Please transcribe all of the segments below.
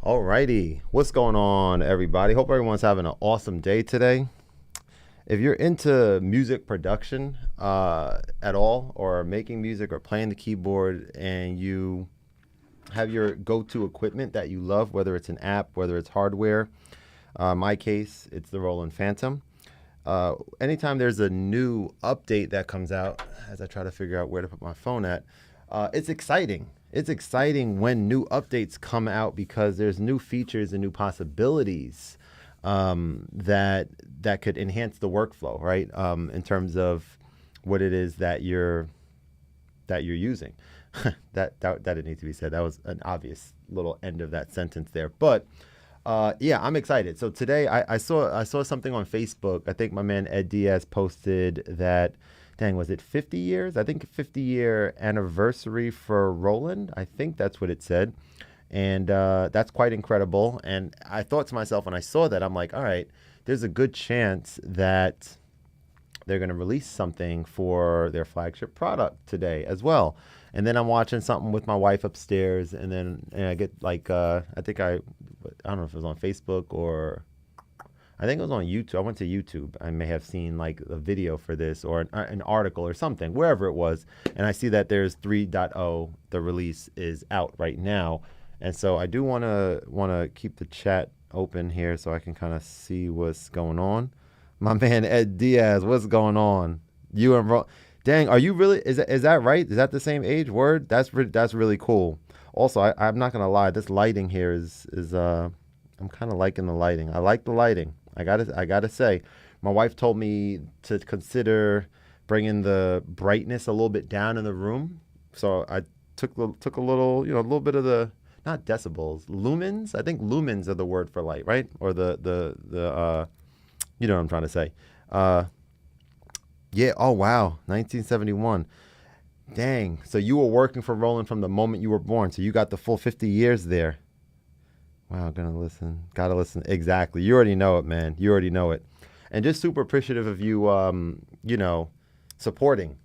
Alrighty, what's going on, everybody? Hope everyone's having an awesome day today. If you're into music production at all, or making music or playing the keyboard, and you have your go-to equipment that you love, whether it's an app, whether it's hardware, my case, it's the Roland FANTOM. Anytime there's a new update that comes out, as I try to figure out where to put my phone at, it's exciting. It's exciting when new updates come out because there's new features and new possibilities that could enhance the workflow, right? In terms of what it is that you're using. that didn't need to be said. That was an obvious little end of that sentence there, but. Yeah, I'm excited. So today I saw something on Facebook. I think my man Ed Diaz posted that, dang, was it 50 years? I think 50-year anniversary for Roland. I think that's what it said. And that's quite incredible. And I thought to myself when I saw that, I'm like, all right, there's a good chance that they're going to release something for their flagship product today as well. And then I'm watching something with my wife upstairs, and then I get like, I don't know if it was on Facebook or I think it was on YouTube. I went to YouTube. I may have seen like a video for this or an article or something, wherever it was. And I see that there's 3.0, the release is out right now. And so I do want to keep the chat open here so I can kind of see what's going on. My man Ed Diaz, what's going on? You and dang, are you really? Is that right? Is that the same age? Word. That's really cool. Also, I'm not gonna lie. This lighting here is I'm kind of liking the lighting. I like the lighting. I gotta say, my wife told me to consider bringing the brightness a little bit down in the room. So I took a little, a little bit of the, not decibels, lumens. I think lumens are the word for light, right? Or the you know what I'm trying to say. Yeah. Oh, wow. 1971. Dang. So you were working for Roland from the moment you were born. So you got the full 50 years there. Wow. Gonna listen. Gotta listen. Exactly. You already know it, man. You already know it. And just super appreciative of you, supporting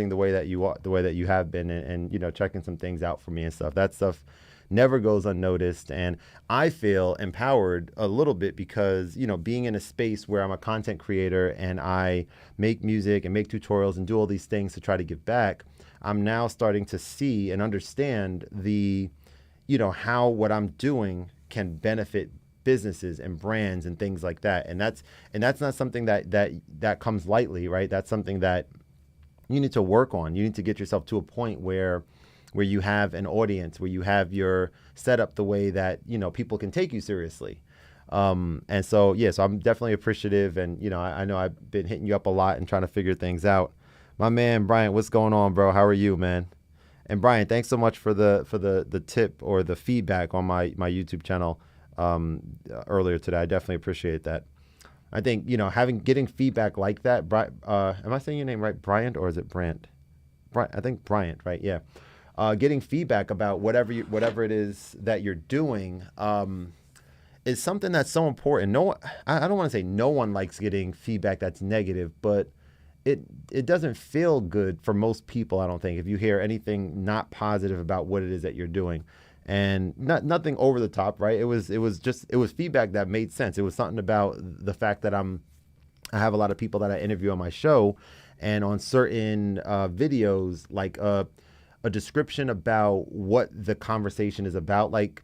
the way that you have been, and checking some things out for me and stuff. That stuff never goes unnoticed, and I feel empowered a little bit because being in a space where I'm a content creator and I make music and make tutorials and do all these things to try to give back, I'm now starting to see and understand the how what I'm doing can benefit businesses and brands and things like that. And that's not something that comes lightly, right? That's something that you need to work on. You need to get yourself to a point where you have an audience, where you have your setup the way that people can take you seriously. And so so I'm definitely appreciative, and I know I've been hitting you up a lot and trying to figure things out. My man Brian, what's going on, bro? How are you, man? And Brian, thanks so much for the tip or the feedback on my YouTube channel earlier today. I definitely appreciate that. I think getting feedback like that. Am I saying your name right, Bryant, or is it Brant? I think Bryant, right? Yeah. Getting feedback about whatever it is that you're doing is something that's so important. I don't want to say no one likes getting feedback that's negative, but it doesn't feel good for most people, I don't think, if you hear anything not positive about what it is that you're doing. And nothing over the top, right? It was feedback that made sense. It was something about the fact that I have a lot of people that I interview on my show, and on certain videos, like a description about what the conversation is about, like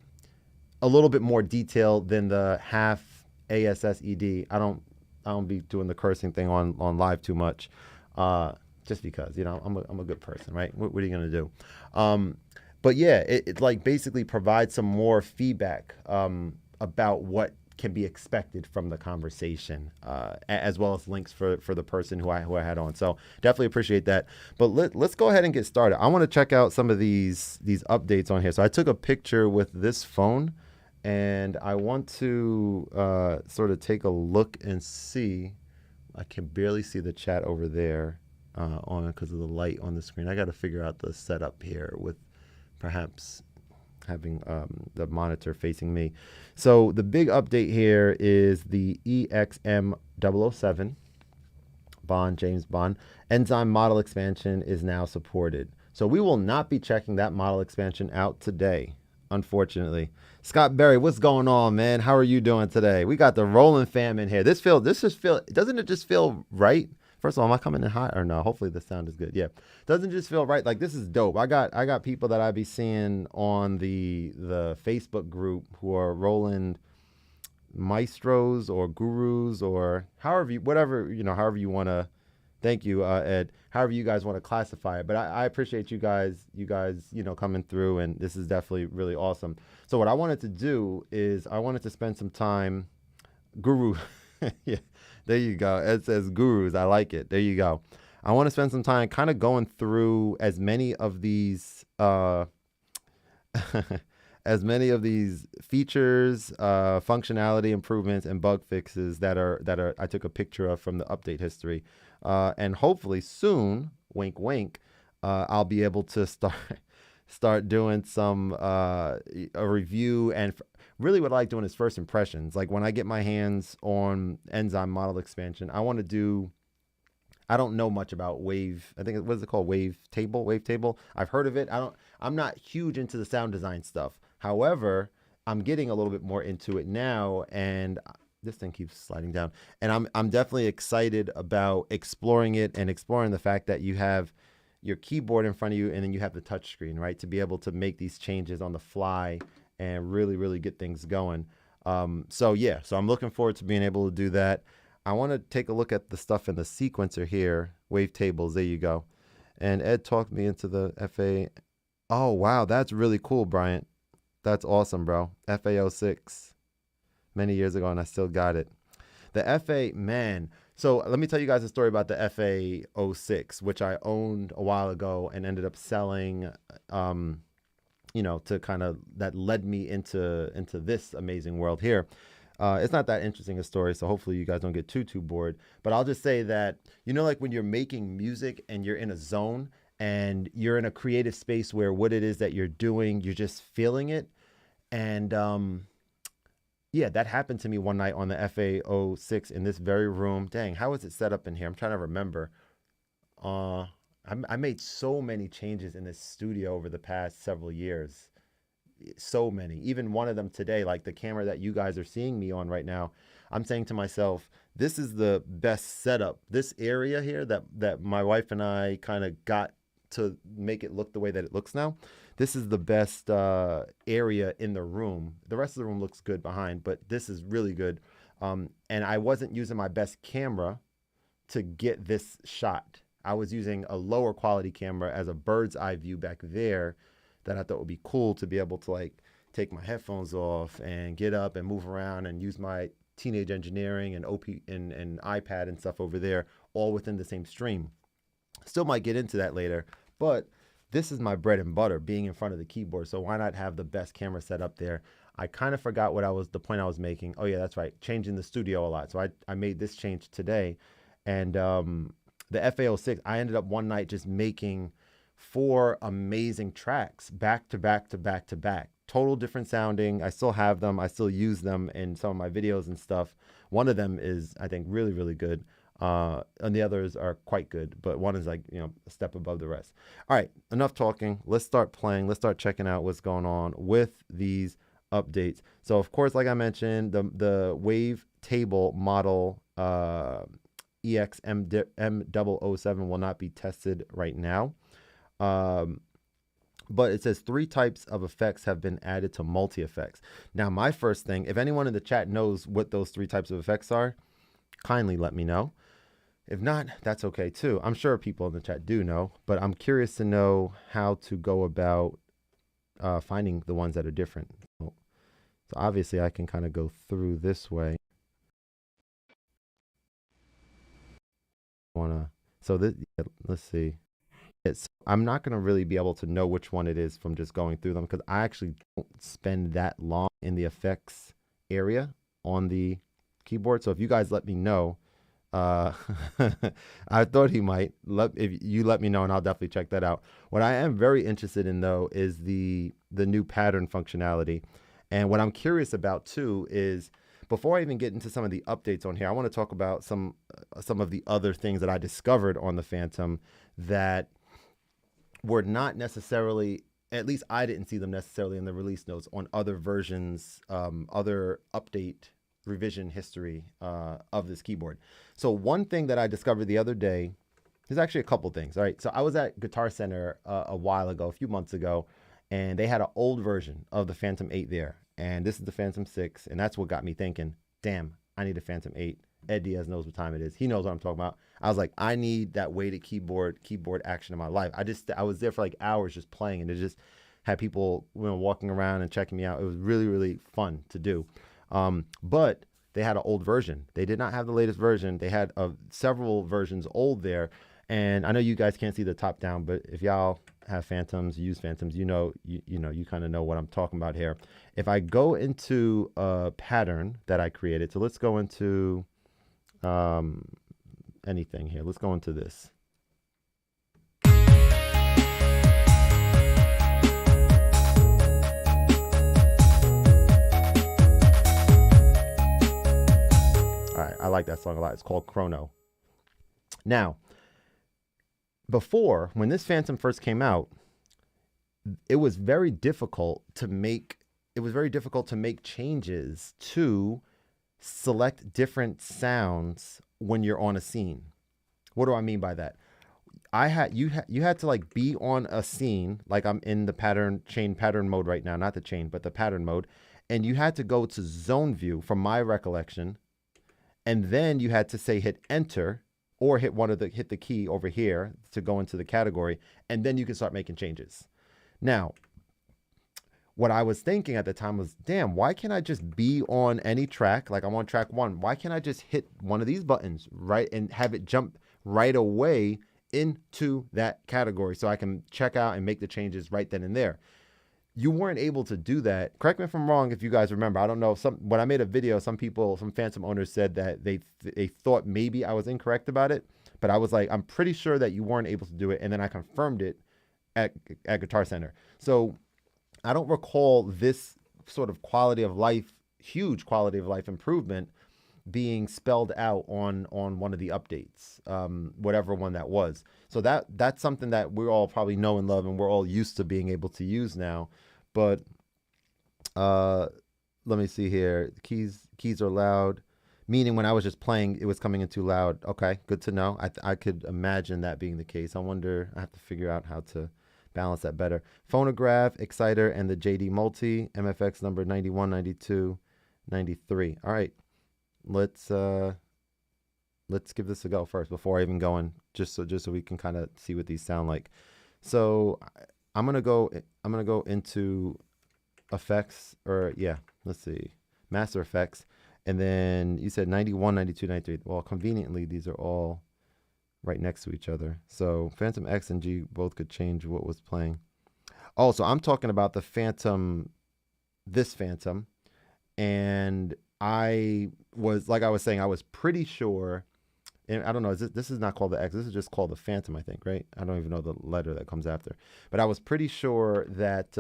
a little bit more detail than the half ASSED. I don't be doing the cursing thing on live too much, just because I'm a good person, right? What are you gonna do? But yeah, it like basically provides some more feedback about what can be expected from the conversation, as well as links for the person who I had on. So definitely appreciate that. But let's go ahead and get started. I want to check out some of these updates on here. So I took a picture with this phone, and I want to sort of take a look and see. I can barely see the chat over there on because of the light on the screen. I got to figure out the setup here with perhaps having the monitor facing me. So the big update here is the EXM007 Bond, James Bond n-zyme model expansion is now supported. So we will not be checking that model expansion out today. unfortunately. Scott Berry, what's going on, man? How are you doing today? We got the Roland fam in here. This just feel, doesn't it just feel right? First of all, am I coming in hot or no? Hopefully the sound is good. Yeah, doesn't it just feel right? Like this is dope. I got people that I be seeing on the Facebook group who are Roland maestros or gurus or however you, whatever, however you want to. Thank you, Ed. However you guys want to classify it, but I appreciate you guys, coming through, and this is definitely really awesome. So what I wanted to do is I wanted to spend some time, guru. Yeah, there you go. Ed says gurus. I like it. There you go. I want to spend some time kind of going through as many of these as many of these features, functionality improvements, and bug fixes that I took a picture of from the update history, and hopefully soon, wink wink, I'll be able to start doing some a review and. Really, what I like doing is first impressions. Like when I get my hands on n-zyme model expansion, I want to do. I don't know much about Wave. I think what is it called? Wave table. Wave table. I've heard of it. I don't. I'm not huge into the sound design stuff. However, I'm getting a little bit more into it now, and this thing keeps sliding down. And I'm definitely excited about exploring it and exploring the fact that you have your keyboard in front of you, and then you have the touch screen, right, to be able to make these changes on the fly and really, really get things going. So yeah, so I'm looking forward to being able to do that. I want to take a look at the stuff in the sequencer here. Wave tables, there you go. And Ed talked me into the FA. Oh, wow, that's really cool, Bryant. That's awesome, bro. FA06, many years ago, and I still got it. The FA, man. So let me tell you guys a story about the FA06, which I owned a while ago and ended up selling, to kind of, that led me into this amazing world here. It's not that interesting a story, so hopefully you guys don't get too bored. But I'll just say that, like when you're making music and you're in a zone and you're in a creative space where what it is that you're doing, you're just feeling it. And yeah, that happened to me one night on the FA06 in this very room. Dang, how is it set up in here? I'm trying to remember. I made so many changes in this studio over the past several years. So many, even one of them today, like the camera that you guys are seeing me on right now. I'm saying to myself, this is the best setup. This area here that my wife and I kind of got to make it look the way that it looks now. This is the best area in the room. The rest of the room looks good behind, but this is really good. And I wasn't using my best camera to get this shot. I was using a lower quality camera as a bird's eye view back there that I thought would be cool to be able to like take my headphones off and get up and move around and use my teenage engineering and OP and iPad and stuff over there, all within the same stream. Still might get into that later, but this is my bread and butter, being in front of the keyboard. So why not have the best camera set up there? I kind of forgot the point I was making. Oh yeah, that's right. Changing the studio a lot. So I made this change today. And the FA06, I ended up one night just making 4 amazing tracks back to back to back to back. Total different sounding. I still have them. I still use them in some of my videos and stuff. One of them is, I think, really, really good. And the others are quite good, but one is like, a step above the rest. All right, enough talking. Let's start playing. Let's start checking out what's going on with these updates. So of course, like I mentioned, the Wave table model EXM007 will not be tested right now. But it says 3 types of effects have been added to multi-effects. Now, my first thing, if anyone in the chat knows what those 3 types of effects are, kindly let me know. If not, that's okay too. I'm sure people in the chat do know, but I'm curious to know how to go about finding the ones that are different. So obviously I can kind of go through this way. Let's see. I'm not going to really be able to know which one it is from just going through them because I actually don't spend that long in the effects area on the keyboard. So if you guys let me know, I thought he might. If you let me know, and I'll definitely check that out. What I am very interested in, though, is the new pattern functionality. And what I'm curious about, too, is before I even get into some of the updates on here, I want to talk about some of the other things that I discovered on the Phantom that were not necessarily at least I didn't see them necessarily in the release notes on other versions, other update revision history of this keyboard. So one thing that I discovered the other day, there's actually a couple things. All right, so I was at Guitar Center a while ago, a few months ago, and they had an old version of the Phantom 8 there, and this is the Phantom 6, and that's what got me thinking, damn, I need a Phantom 8. Ed Diaz knows what time it is. He knows what I'm talking about. I was like, I need that weighted keyboard action in my life. I was there for like hours just playing, and it just had people, you know, walking around and checking me out. It was really, really fun to do. But they had an old version. They did not have the latest version. They had several versions old there. And I know you guys can't see the top down, but if y'all have Phantoms, use Phantoms, you kind of know what I'm talking about here. If I go into a pattern that I created, so let's go into anything here. Let's go into this. All right, I like that song a lot. It's called Chrono. Now, before, when this Phantom first came out, it was very difficult to make changes to select different sounds when you're on a scene. What do I mean by that? You had to like be on a scene, like I'm in the chain pattern mode right now, not the chain, but the pattern mode, and you had to go to zone view from my recollection, and then you had to say hit enter or hit the key over here to go into the category, and then you can start making changes. Now, what I was thinking at the time was, damn, why can't I just be on any track? Like I'm on track 1. Why can't I just hit one of these buttons, right, and have it jump right away into that category so I can check out and make the changes right then and there? You weren't able to do that. Correct me if I'm wrong, if you guys remember. I don't know. When I made a video, some Phantom owners said that they thought maybe I was incorrect about it, but I was like, I'm pretty sure that you weren't able to do it, and then I confirmed it at Guitar Center. So I don't recall this sort of huge quality of life improvement being spelled out on one of the updates, whatever one that was. So that's something that we all probably know and love, and we're all used to being able to use now. But let me see here. Keys are loud, meaning when I was just playing, it was coming in too loud. Okay, good to know. I could imagine that being the case. I wonder. I have to figure out how to balance that better. Phonograph, Exciter, and the JD Multi, MFX number 91, 92, 93. All right, let's give this a go first before I even go in, just so we can kind of see what these sound like. So I'm gonna go into effects, or yeah, let's see, master effects, and then you said 91, 92, 93. Well, conveniently these are all right next to each other. So Phantom X and G both could change what was playing. Oh, so I'm talking about the Phantom, this Phantom, and I was saying, I was pretty sure, and I don't know, this is not called the X, this is just called the Phantom, I think, right? I don't even know the letter that comes after. But I was pretty sure that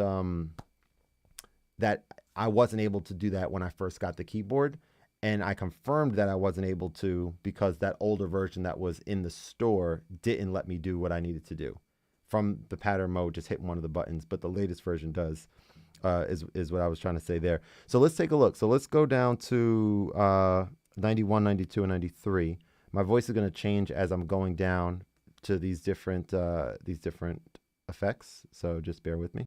that I wasn't able to do that when I first got the keyboard. And I confirmed that I wasn't able to because that older version that was in the store didn't let me do what I needed to do from the pattern mode, just hitting one of the buttons. But the latest version does, is what I was trying to say there. So let's take a look. So let's go down to 91, 92, and 93. My voice is going to change as I'm going down to these different effects. So just bear with me.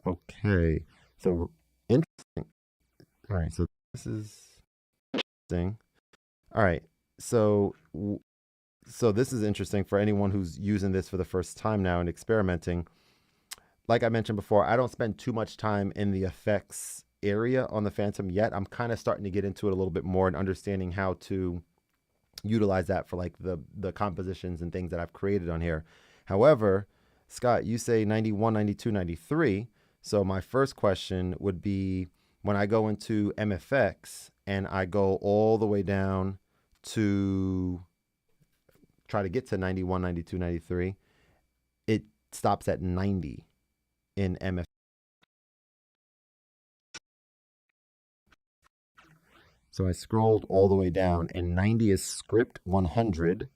Okay, so interesting. All right, so this is interesting. All right, so this is interesting for anyone who's using this for the first time now and experimenting. Like I mentioned before, I don't spend too much time in the effects area on the Phantom yet. I'm kind of starting to get into it a little bit more and understanding how to utilize that for like the compositions and things that I've created on here. However, Scott, you say 91, 92, 93. So my first question would be, when I go into MFX and I go all the way down to try to get to 91, 92, 93, it stops at 90 in MFX. So I scrolled all the way down, and 90 is script 100,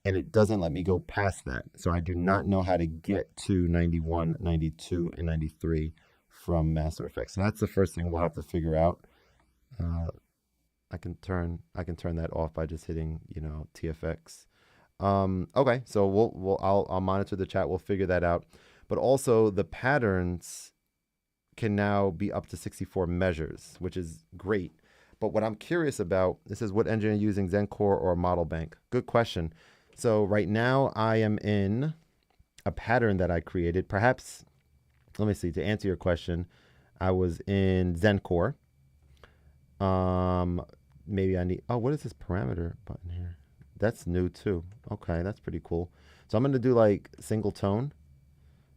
and it doesn't let me go past that. So I do not know how to get to 91, 92, and 93 from Master Effects. So that's the first thing we'll have to figure out. Uh, I can turn that off by just hitting, TFX. Okay, so I'll monitor the chat. We'll figure that out. But also the patterns can now be up to 64 measures, which is great. But what I'm curious about, this is what engine are you using, Zencore or Model Bank? Good question. So right now I am in a pattern that I created. Perhaps, let me see, to answer your question, I was in Zencore. Maybe I need, what is this parameter button here? That's new too. Okay, that's pretty cool. So I'm going to do like single tone,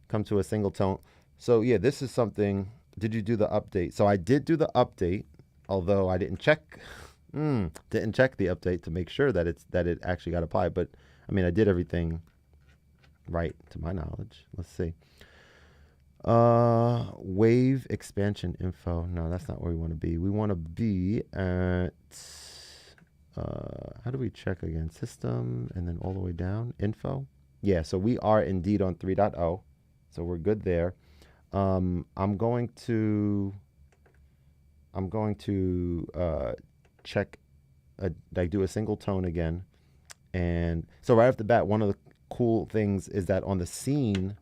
come to a single tone. So yeah, this is something, did you do the update? So I did do the update, although I didn't check, didn't check the update to make sure that it actually got applied. But I mean, I did everything right to my knowledge. Let's see. Wave expansion info. No, that's not where we want to be. We want to be at, how do we check again? System and then all the way down, info. Yeah, so we are indeed on 3.0. So we're good there. I'm going to check, like do a single tone again. And so right off the bat, one of the cool things is that on the scene,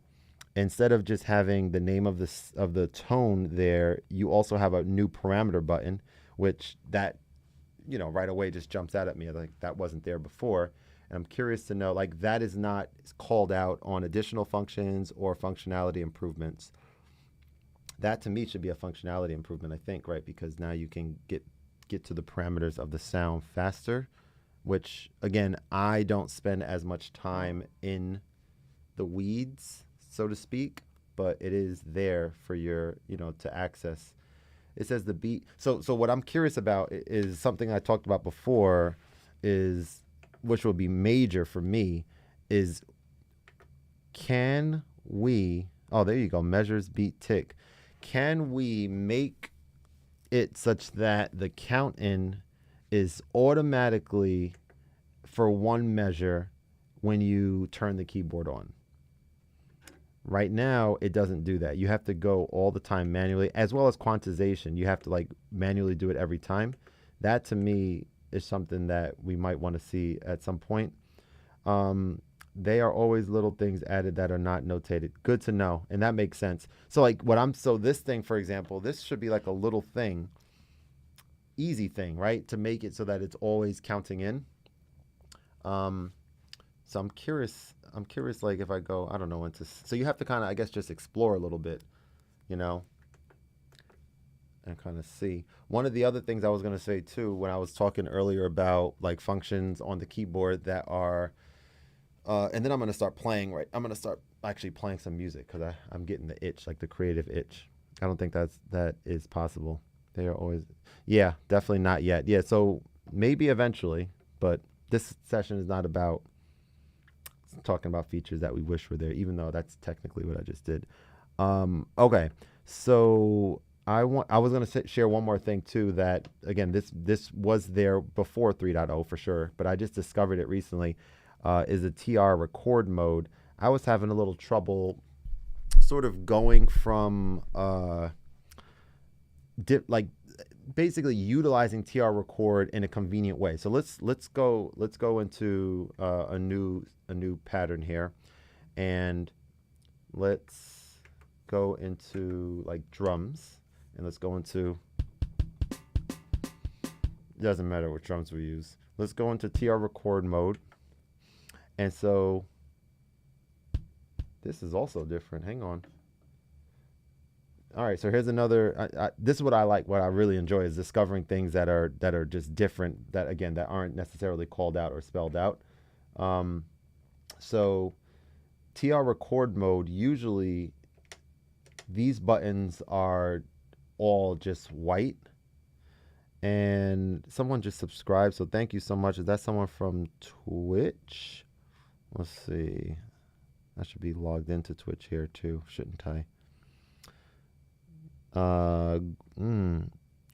instead of just having the name of the tone there, you also have a new parameter button, which that, right away just jumps out at me. Like that wasn't there before. And I'm curious to know, like that is not called out on additional functions or functionality improvements. That to me should be a functionality improvement, I think, right? Because now you can get to the parameters of the sound faster, which again, I don't spend as much time in the weeds, so to speak, but it is there for your, to access. It says the beat. So what I'm curious about is something I talked about before, is, which will be major for me, is can we, there you go, measures, beat, tick. Can we make it such that the count in is automatically for one measure when you turn the keyboard on? Right now, it doesn't do that. You have to go all the time manually, as well as quantization. You have to like manually do it every time. That to me is something that we might want to see at some point. They are always little things added that are not notated. Good to know. And that makes sense. So like so this thing, for example, this should be like a little thing, easy thing, right? To make it so that it's always counting in. So I'm curious, like if I go, I don't know, so you have to kind of, I guess, just explore a little bit, and kind of see. One of the other things I was going to say too, when I was talking earlier about like functions on the keyboard that are, and then I'm going to start playing, right? I'm going to start actually playing some music because I'm getting the itch, like the creative itch. I don't think that is possible. They are always, yeah, definitely not yet. Yeah, so maybe eventually, but this session is not about talking about features that we wish were there, even though that's technically what I just did. Okay, so I was going to share one more thing too, that again, this was there before 3.0 for sure, but I just discovered it recently, is the TR record mode. I was having a little trouble sort of going from basically utilizing TR record in a convenient way. So let's go into a new pattern here, and let's go into like drums, and let's go into, it doesn't matter what drums we use. Let's go into TR record mode. And so this is also different. Hang on. All right, so here's another. This is what I like. What I really enjoy is discovering things that are just different. That again, that aren't necessarily called out or spelled out. So, TR record mode. Usually, these buttons are all just white. And someone just subscribed, so thank you so much. Is that someone from Twitch? Let's see. I should be logged into Twitch here too, shouldn't I?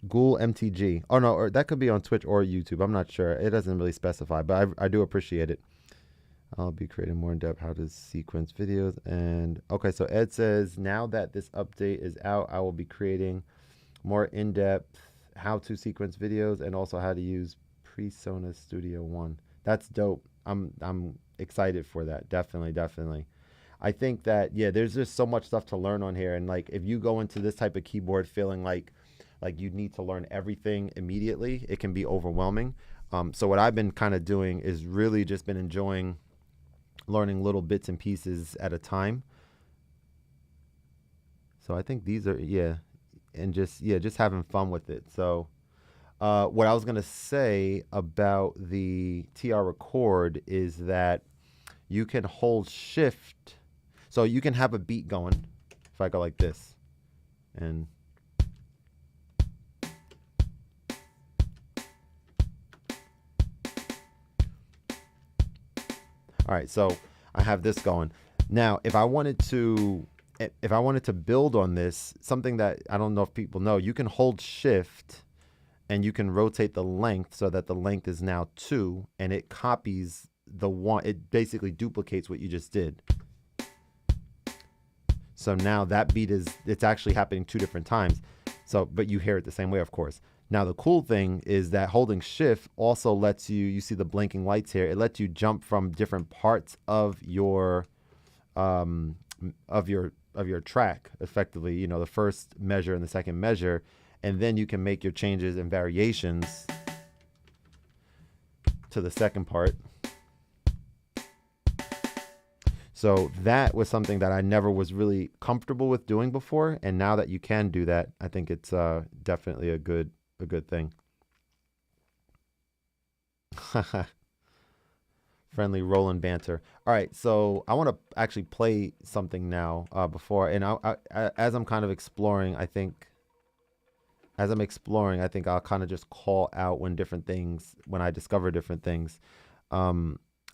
Ghoul MTG. Oh no, or that could be on Twitch or YouTube. I'm not sure. It doesn't really specify, but I do appreciate it. I'll be creating more in depth how to sequence videos. And okay, so Ed says now that this update is out, I will be creating more in depth how to sequence videos and also how to use Presona Studio One. That's dope. I'm excited for that. Definitely, definitely. I think that yeah, there's just so much stuff to learn on here, and like if you go into this type of keyboard feeling like you need to learn everything immediately, it can be overwhelming. So what I've been kind of doing is really just been enjoying learning little bits and pieces at a time. So I think these are yeah, and just yeah, just having fun with it. So what I was gonna say about the TR record is that you can hold shift, so you can have a beat going. If I go like this, and all right, so I have this going. Now, if I wanted to build on this, something that I don't know if people know, you can hold shift and you can rotate the length so that the length is now 2 and it copies the one, it basically duplicates what you just did. So now that beat it's actually happening 2 different times. So, but you hear it the same way, of course. Now the cool thing is that holding shift also lets you see the blinking lights here, it lets you jump from different parts of your track effectively, you know, the first measure and the second measure, and then you can make your changes and variations to the second part. So that was something that I never was really comfortable with doing before, and now that you can do that, I think it's definitely a good thing. Friendly Roland banter. All right, so I want to actually play something now before, and as I'm kind of exploring, I think I'll kind of just call out when I discover different things.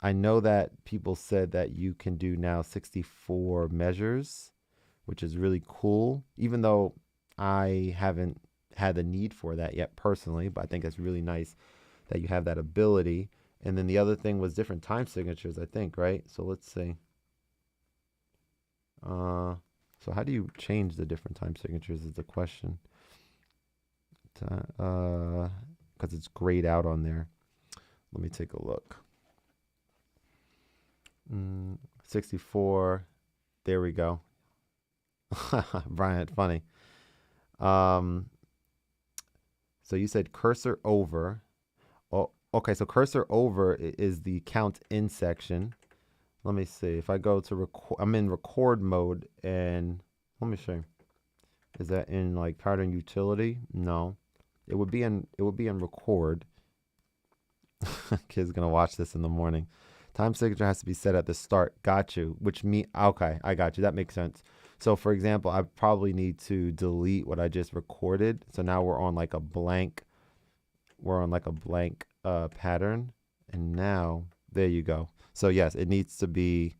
I know that people said that you can do now 64 measures, which is really cool, even though I haven't had the need for that yet personally, but I think it's really nice that you have that ability. And then the other thing was different time signatures, I think, right? So let's see. So how do you change the different time signatures is the question. Because it's grayed out on there. Let me take a look. 64. There we go. Brian, funny. So you said cursor over. Oh, okay. So cursor over is the count in section. Let me see. If I go to record, I'm in record mode, and let me see. Is that in like pattern utility? No. It would be in record. Kid's gonna watch this in the morning. Time signature has to be set at the start. Got you. Okay, I got you. That makes sense. So for example, I probably need to delete what I just recorded. So now we're on like a blank. Pattern. And now there you go. So yes, it needs to be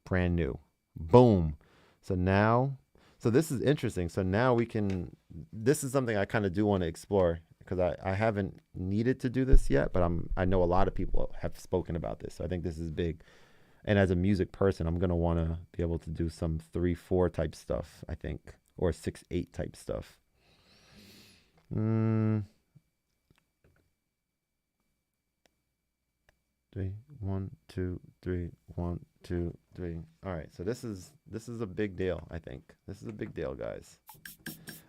brand new. Boom. So this is interesting. So now this is something I kind of do want to explore, because I haven't needed to do this yet, but I know a lot of people have spoken about this. So I think this is big. And as a music person, I'm going to want to be able to do some 3/4 type stuff, I think, or 6/8 type stuff. 3, 1, 2, 3, 1, 2, 3. All right, so this is a big deal, I think. This is a big deal, guys.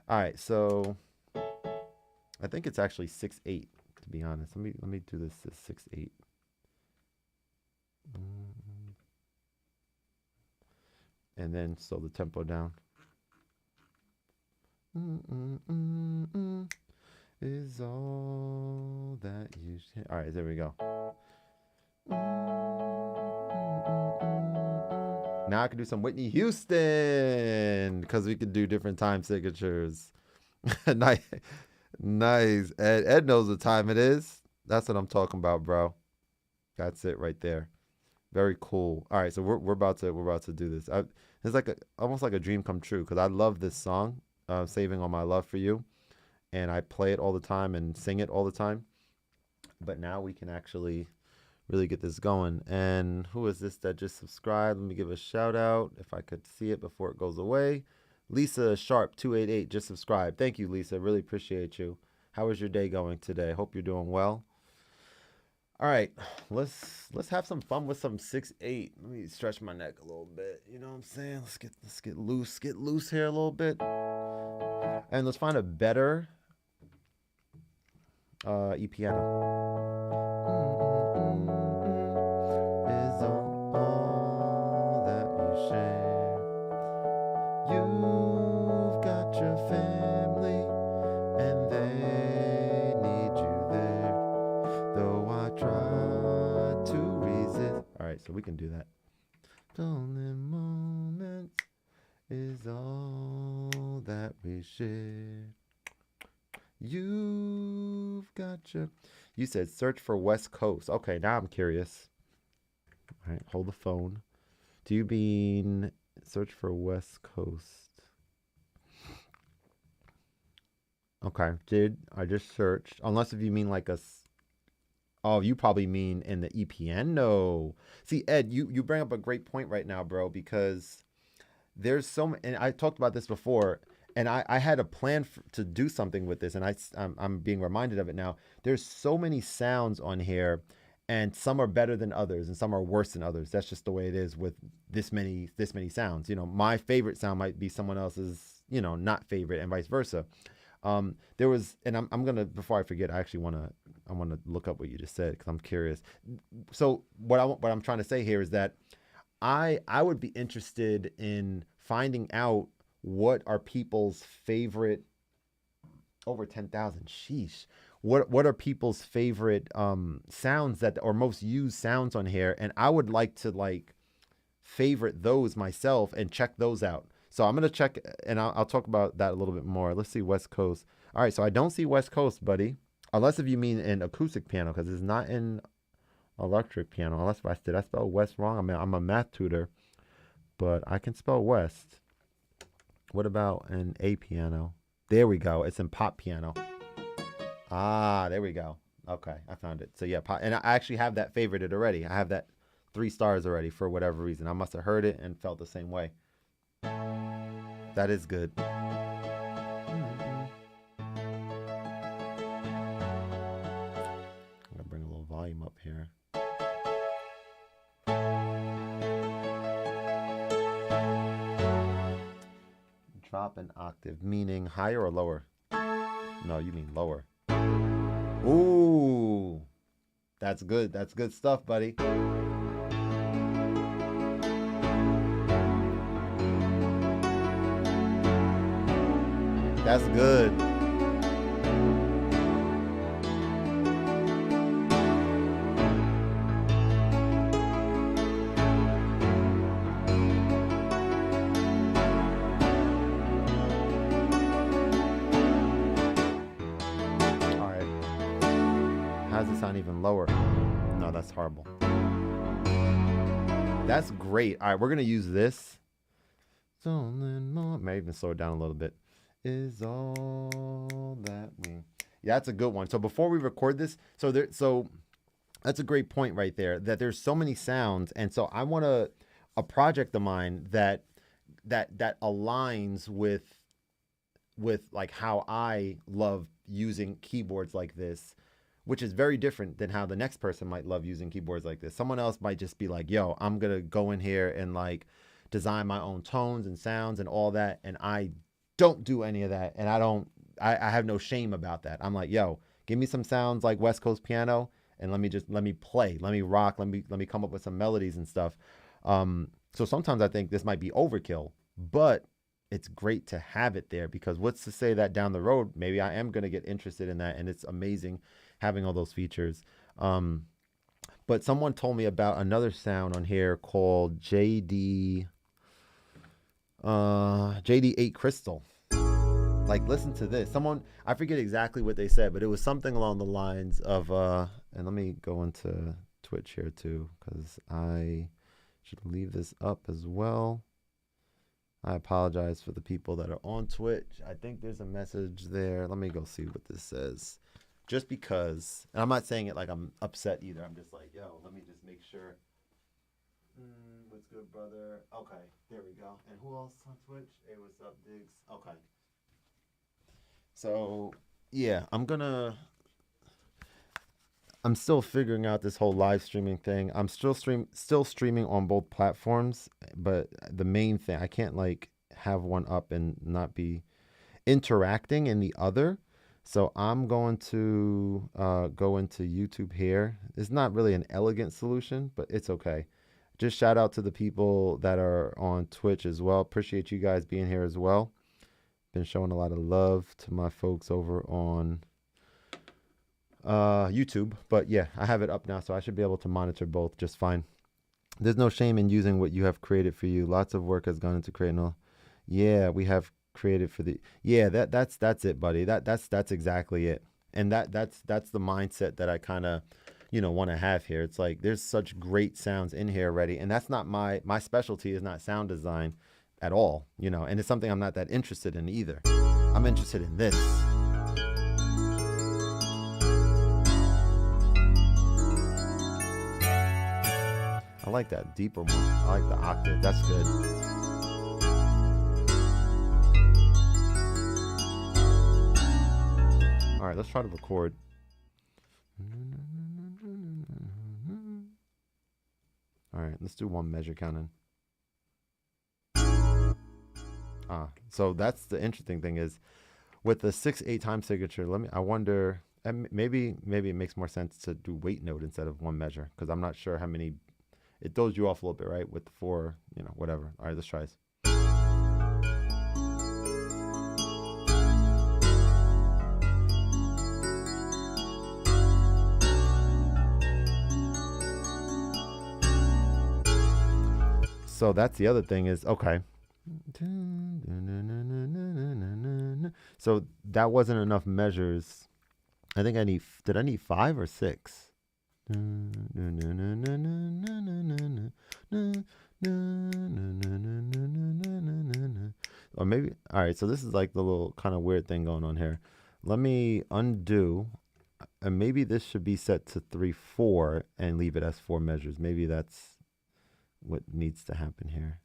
All right, so I think it's actually 6/8, to be honest. Let me do this as 6/8. And then slow the tempo down. Is all that you should. All right, there we go. Now I can do some Whitney Houston, because we can do different time signatures. Nice. Nice. Ed knows what time it is. That's what I'm talking about, bro. That's it right there. Very cool. All right, so we're about to do this. It's like almost like a dream come true, because I love this song, "Saving All My Love for You," and I play it all the time and sing it all the time. But now we can actually really get this going. And who is this that just subscribed? Let me give a shout out if I could see it before it goes away. Lisa Sharp 288 just subscribed. Thank you, Lisa. Really appreciate you. How is your day going today? Hope you're doing well. All right, let's have some fun with some 6-8. Let me stretch my neck a little bit. You know what I'm saying? Let's get loose here a little bit, and let's find a better E piano. Is all that we share. You've got your family, and they need you there. Though I try to resist. All right, so we can do that. Only moment is all that we share. You've got your. You said search for West Coast. Okay, now I'm curious. All right, hold the phone. Do you mean search for West Coast? Okay, I just searched? Unless if you mean like a. Oh, you probably mean in the E piano. See, Ed, you bring up a great point right now, bro, because there's so many, and I talked about this before, and I had a plan to do something with this, and I'm being reminded of it now. There's so many sounds on here, and some are better than others, and some are worse than others. That's just the way it is with this many sounds. You know, my favorite sound might be someone else's, you know, not favorite, and vice versa. There was, and I'm gonna, before I forget, I want to look up what you just said because I'm curious. So what I'm trying to say here is that I would be interested in finding out what are people's favorite, over 10,000. Sheesh. What are people's favorite sounds that, or most used sounds on here, and I would like to like favorite those myself and check those out. So I'm gonna check, and I'll talk about that a little bit more. Let's see West Coast. All right, so I don't see West Coast, buddy. Unless if you mean in acoustic piano, because it's not in electric piano. Unless did I spell West wrong? I mean, I'm a math tutor, but I can spell West. What about an A piano? There we go. It's in pop piano. Ah, there we go. Okay, I found it. So yeah, pop, and I actually have that favorited already. I have that 3 stars already for whatever reason. I must have heard it and felt the same way. That is good. Bring a little volume up here. Drop an octave, meaning higher or lower? No, you mean lower. Ooh, that's good. That's good stuff, buddy. That's good. Even lower. No, that's horrible. That's great. All right, we're gonna use this. May even slow it down a little bit. Is all that we. Yeah, that's a good one. So before we record this, so that's a great point right there. That there's so many sounds, and so I want a project of mine that aligns with like how I love using keyboards like this, which is very different than how the next person might love using keyboards like this. Someone else might just be like, yo, I'm going to go in here and like design my own tones and sounds and all that. And I don't do any of that. And I have no shame about that. I'm like, yo, give me some sounds like West Coast piano and let me play, let me rock, let me come up with some melodies and stuff. So sometimes I think this might be overkill, but it's great to have it there, because what's to say that down the road, maybe I am going to get interested in that. And it's amazing having all those features. But someone told me about another sound on here called JD8 Crystal. Like, listen to this. I forget exactly what they said, but it was something along the lines of, and let me go into Twitch here too, because I should leave this up as well. I apologize for the people that are on Twitch. I think there's a message there. Let me go see what this says. Just because, and I'm not saying it like I'm upset either. I'm just like, yo, let me just make sure. What's good, brother? Okay, there we go. And who else on Twitch? Hey, what's up, Diggs? Okay. So, yeah, I'm still figuring out this whole live streaming thing. I'm still streaming on both platforms, but the main thing, I can't like have one up and not be interacting in the other. So I'm going to go into YouTube here. It's not really an elegant solution, but it's okay. Just shout out to the people that are on Twitch as well. Appreciate you guys being here as well. Been showing a lot of love to my folks over on YouTube. But yeah, I have it up now, so I should be able to monitor both just fine. There's no shame in using what you have created for you. Lots of work has gone into creating. Yeah, we have created for the. Yeah, that's it, buddy. That's exactly it. And that's the mindset that I kind of, want to have here. It's like there's such great sounds in here already, and that's not my specialty is not sound design at all, and it's something I'm not that interested in either. I'm interested in this. I like that deeper one. I like the octave. That's good. All right, let's try to record. All right, let's do one measure counting. So that's the interesting thing is with the 6/8 time signature. I wonder, and maybe it makes more sense to do weight note instead of one measure because I'm not sure how many. It throws you off a little bit, right? With the 4, whatever. All right, let's try this. So that's the other thing is, okay. So that wasn't enough measures. I think did I need 5 or 6? Or maybe, all right, so this is like the little kind of weird thing going on here. Let me undo, and maybe this should be set to 3/4 and leave it as 4 measures. Maybe that's what needs to happen here.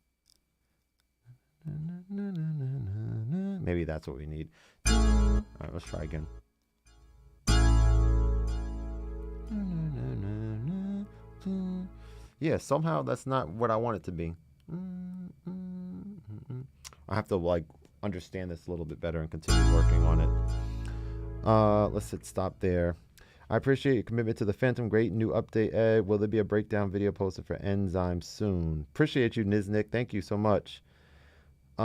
Maybe that's what we need. All right, let's try again. Yeah, somehow that's not what I want it to be. I have to like understand this a little bit better and continue working on it. Let's hit stop there. I appreciate your commitment to the Phantom. Great new update, Ed. Will there be a breakdown video posted for n-zyme soon? Appreciate you, Niznik. Thank you so much. J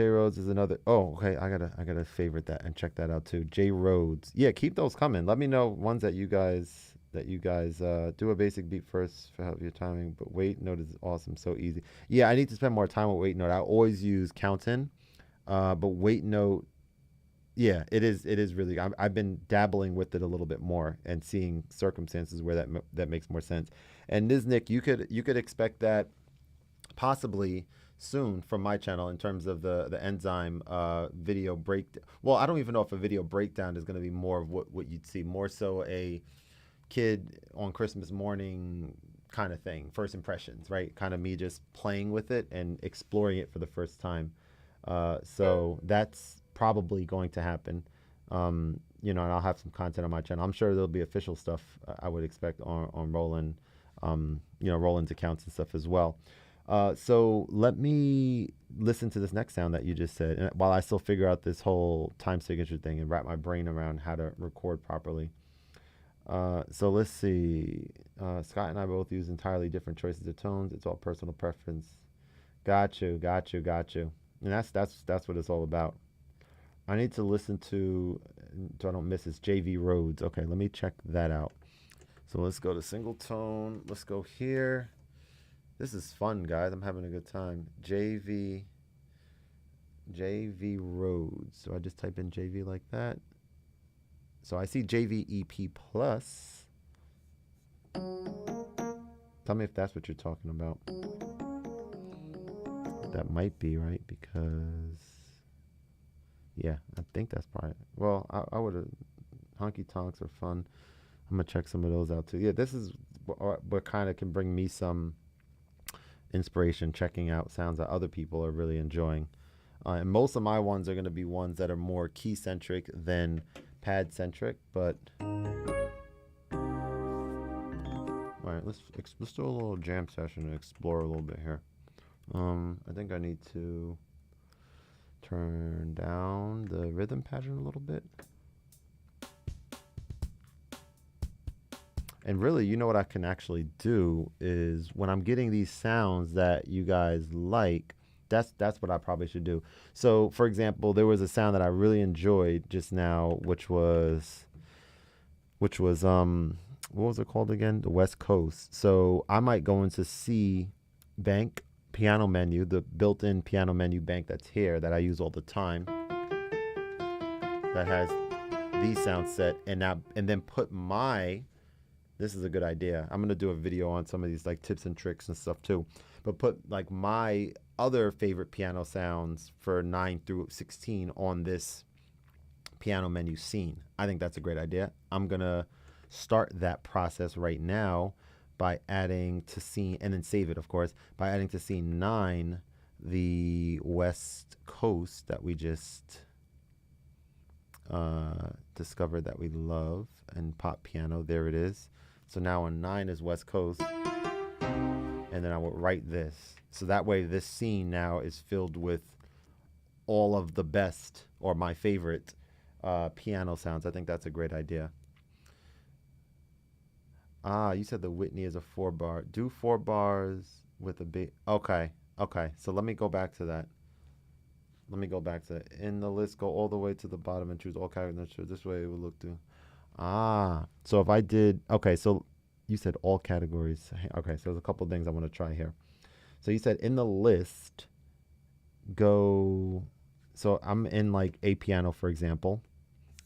Rhodes is another. Oh, okay. I gotta favorite that and check that out too. J Rhodes. Yeah, keep those coming. Let me know ones that you guys do a basic beat first for help your timing. But weight note is awesome, so easy. Yeah, I need to spend more time with weight note. I always use Countin, but weight note. Yeah, it is really. I've been dabbling with it a little bit more and seeing circumstances where that makes more sense. And Niznik, you could expect that possibly soon from my channel in terms of the n-zyme video breakdown. Well, I don't even know if a video breakdown is going to be more of what you'd see, more so a kid on Christmas morning kind of thing, first impressions, right? Kind of me just playing with it and exploring it for the first time. So that's probably going to happen. And I'll have some content on my channel. I'm sure there'll be official stuff I would expect on Roland, Roland's accounts and stuff as well. So let me listen to this next sound that you just said, and while I still figure out this whole time signature thing and wrap my brain around how to record properly. So let's see. Scott and I both use entirely different choices of tones. It's all personal preference. Got you. And that's what it's all about. I need to listen to, so I don't miss this, JV Rhodes. Okay, let me check that out. So let's go to single tone. Let's go here. This is fun, guys. I'm having a good time. JV Rhodes. So I just type in JV like that. So I see JV EP Plus. Tell me if that's what you're talking about. that might be, right? Because, yeah, I think that's probably, well, I would have, honky tonks are fun. I'm going to check some of those out too. Yeah, this is what kind of can bring me some inspiration, checking out sounds that other people are really enjoying. And most of my ones are going to be ones that are more key centric than pad centric. But all right, let's do a little jam session and explore a little bit here. I think I need to turn down the rhythm pattern a little bit. And really, you know what I can actually do is when I'm getting these sounds that you guys like, that's what I probably should do. So, for example, there was a sound that I really enjoyed just now, which was what was it called again? The West Coast. So I might go into C bank piano menu, the built-in piano menu bank that's here that I use all the time. That has these sounds set, and then put my. This is a good idea. I'm gonna do a video on some of these like tips and tricks and stuff too. But put like my other favorite piano sounds for 9 through 16 on this piano menu scene. I think that's a great idea. I'm gonna start that process right now by adding to scene, and then save it, of course, by adding to scene 9 the West Coast that we just discovered that we love, and pop piano. There it is. So now on 9 is West Coast, and then I will write this. So that way this scene now is filled with all of the best, or my favorite, piano sounds. I think that's a great idea. Ah, you said the Whitney is a 4-bar. Do 4 bars with a big. Okay, okay. So let me go back to that. Let me go back to it. In the list, go all the way to the bottom and choose all categories. This way it will look through. Ah, so if I did, okay, so you said all categories. Okay, so there's a couple of things I want to try here. So you said in the list, go, so I'm in like a piano, for example,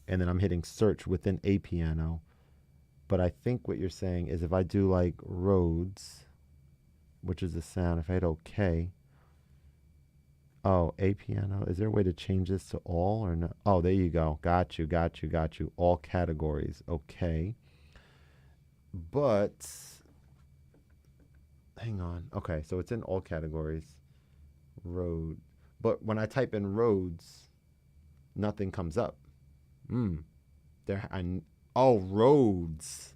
and then I'm hitting search within a piano. But I think what you're saying is if I do like Rhodes, which is the sound, if I hit OK, oh, a piano. Is there a way to change this to all or no? Oh, there you go. Got you, got you, got you. All categories. Okay. But, hang on. Okay, so it's in all categories. Road. But when I type in Rhodes, nothing comes up. Oh, Rhodes.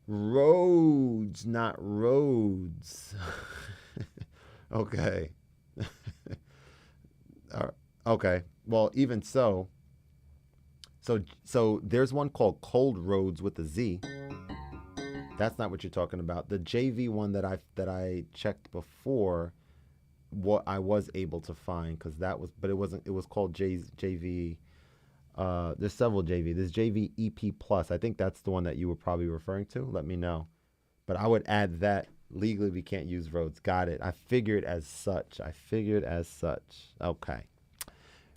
Roads, not roads. Okay. Okay. Well, even so there's one called Cold Roads with a Z. That's not what you're talking about. The JV one that I checked before, what I was able to find, because that was, but it wasn't. It was called JV. There's several JV. There's JV EP Plus. I think that's the one that you were probably referring to. Let me know. But I would add that. Legally, we can't use Rhodes. Got it. I figured as such. Okay.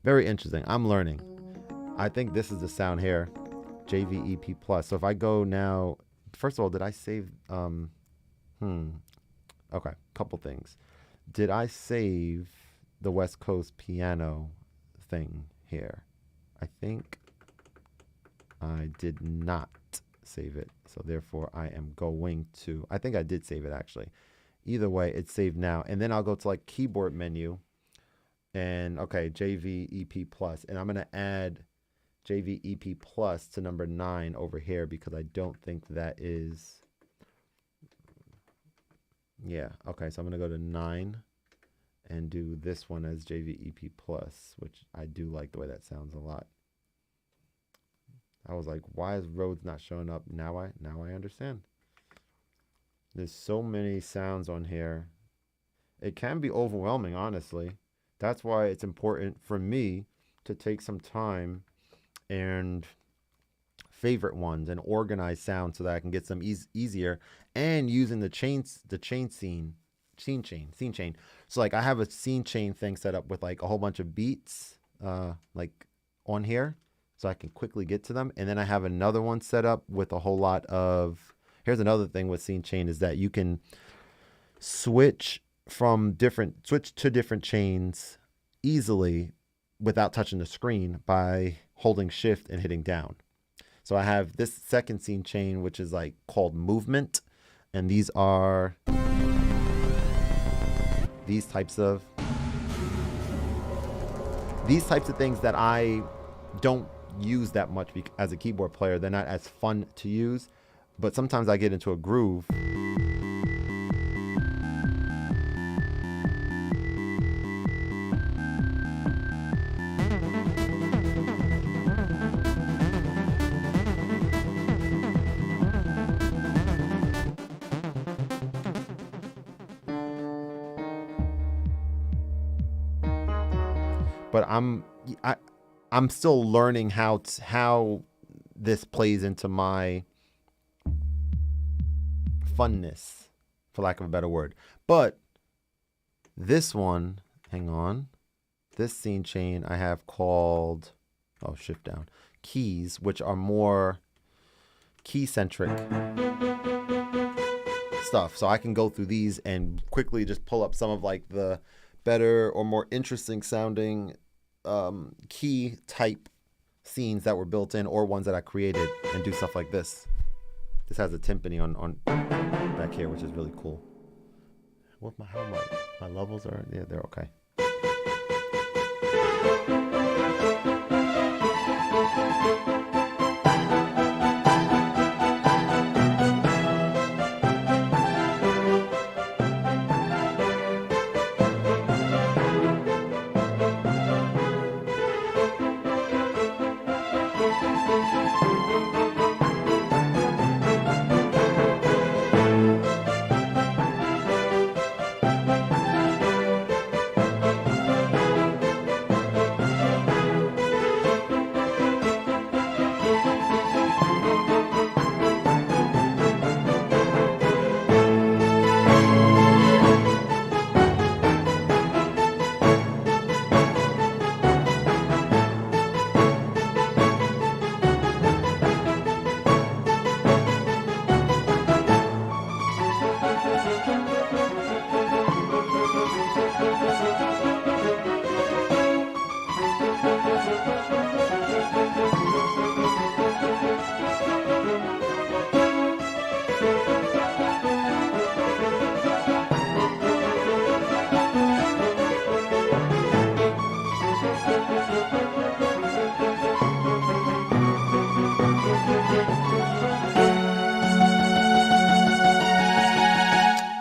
Very interesting. I'm learning. I think this is the sound here. JV EP Plus. So if I go now, first of all, did I save? Okay, couple things. Did I save the West Coast piano thing here? I think I did not save it. So therefore I am going to, I think I did save it actually. Either way, it's saved now. And then I'll go to like keyboard menu and okay, JV EP Plus. And I'm going to add JV EP Plus to number 9 over here because I don't think that is, yeah. Okay, so I'm going to go to 9 and do this one as JV EP Plus, which I do like the way that sounds a lot. I was like, why is Rhodes not showing up? Now I understand. There's so many sounds on here. It can be overwhelming, honestly. That's why it's important for me to take some time and favorite ones and organize sounds so that I can get some easier, and using the scene chain. So like I have a scene chain thing set up with like a whole bunch of beats like on here, so I can quickly get to them. And then I have another one set up with a whole lot of, here's another thing with scene chain is that you can switch from switch to different chains easily without touching the screen by holding shift and hitting down. So I have this second scene chain, which is like called movement. And these are these types of things that I don't use that much as a keyboard player. They're not as fun to use, but sometimes I get into a groove. But I'm still learning how this plays into my funness, for lack of a better word. But this one, hang on, this scene chain I have called, oh, shift down, keys, which are more key-centric stuff. So I can go through these and quickly just pull up some of like the better or more interesting sounding key type scenes that were built in, or ones that I created, and do stuff like this. This has a timpani on back here, which is really cool. How my levels are? Yeah, they're okay.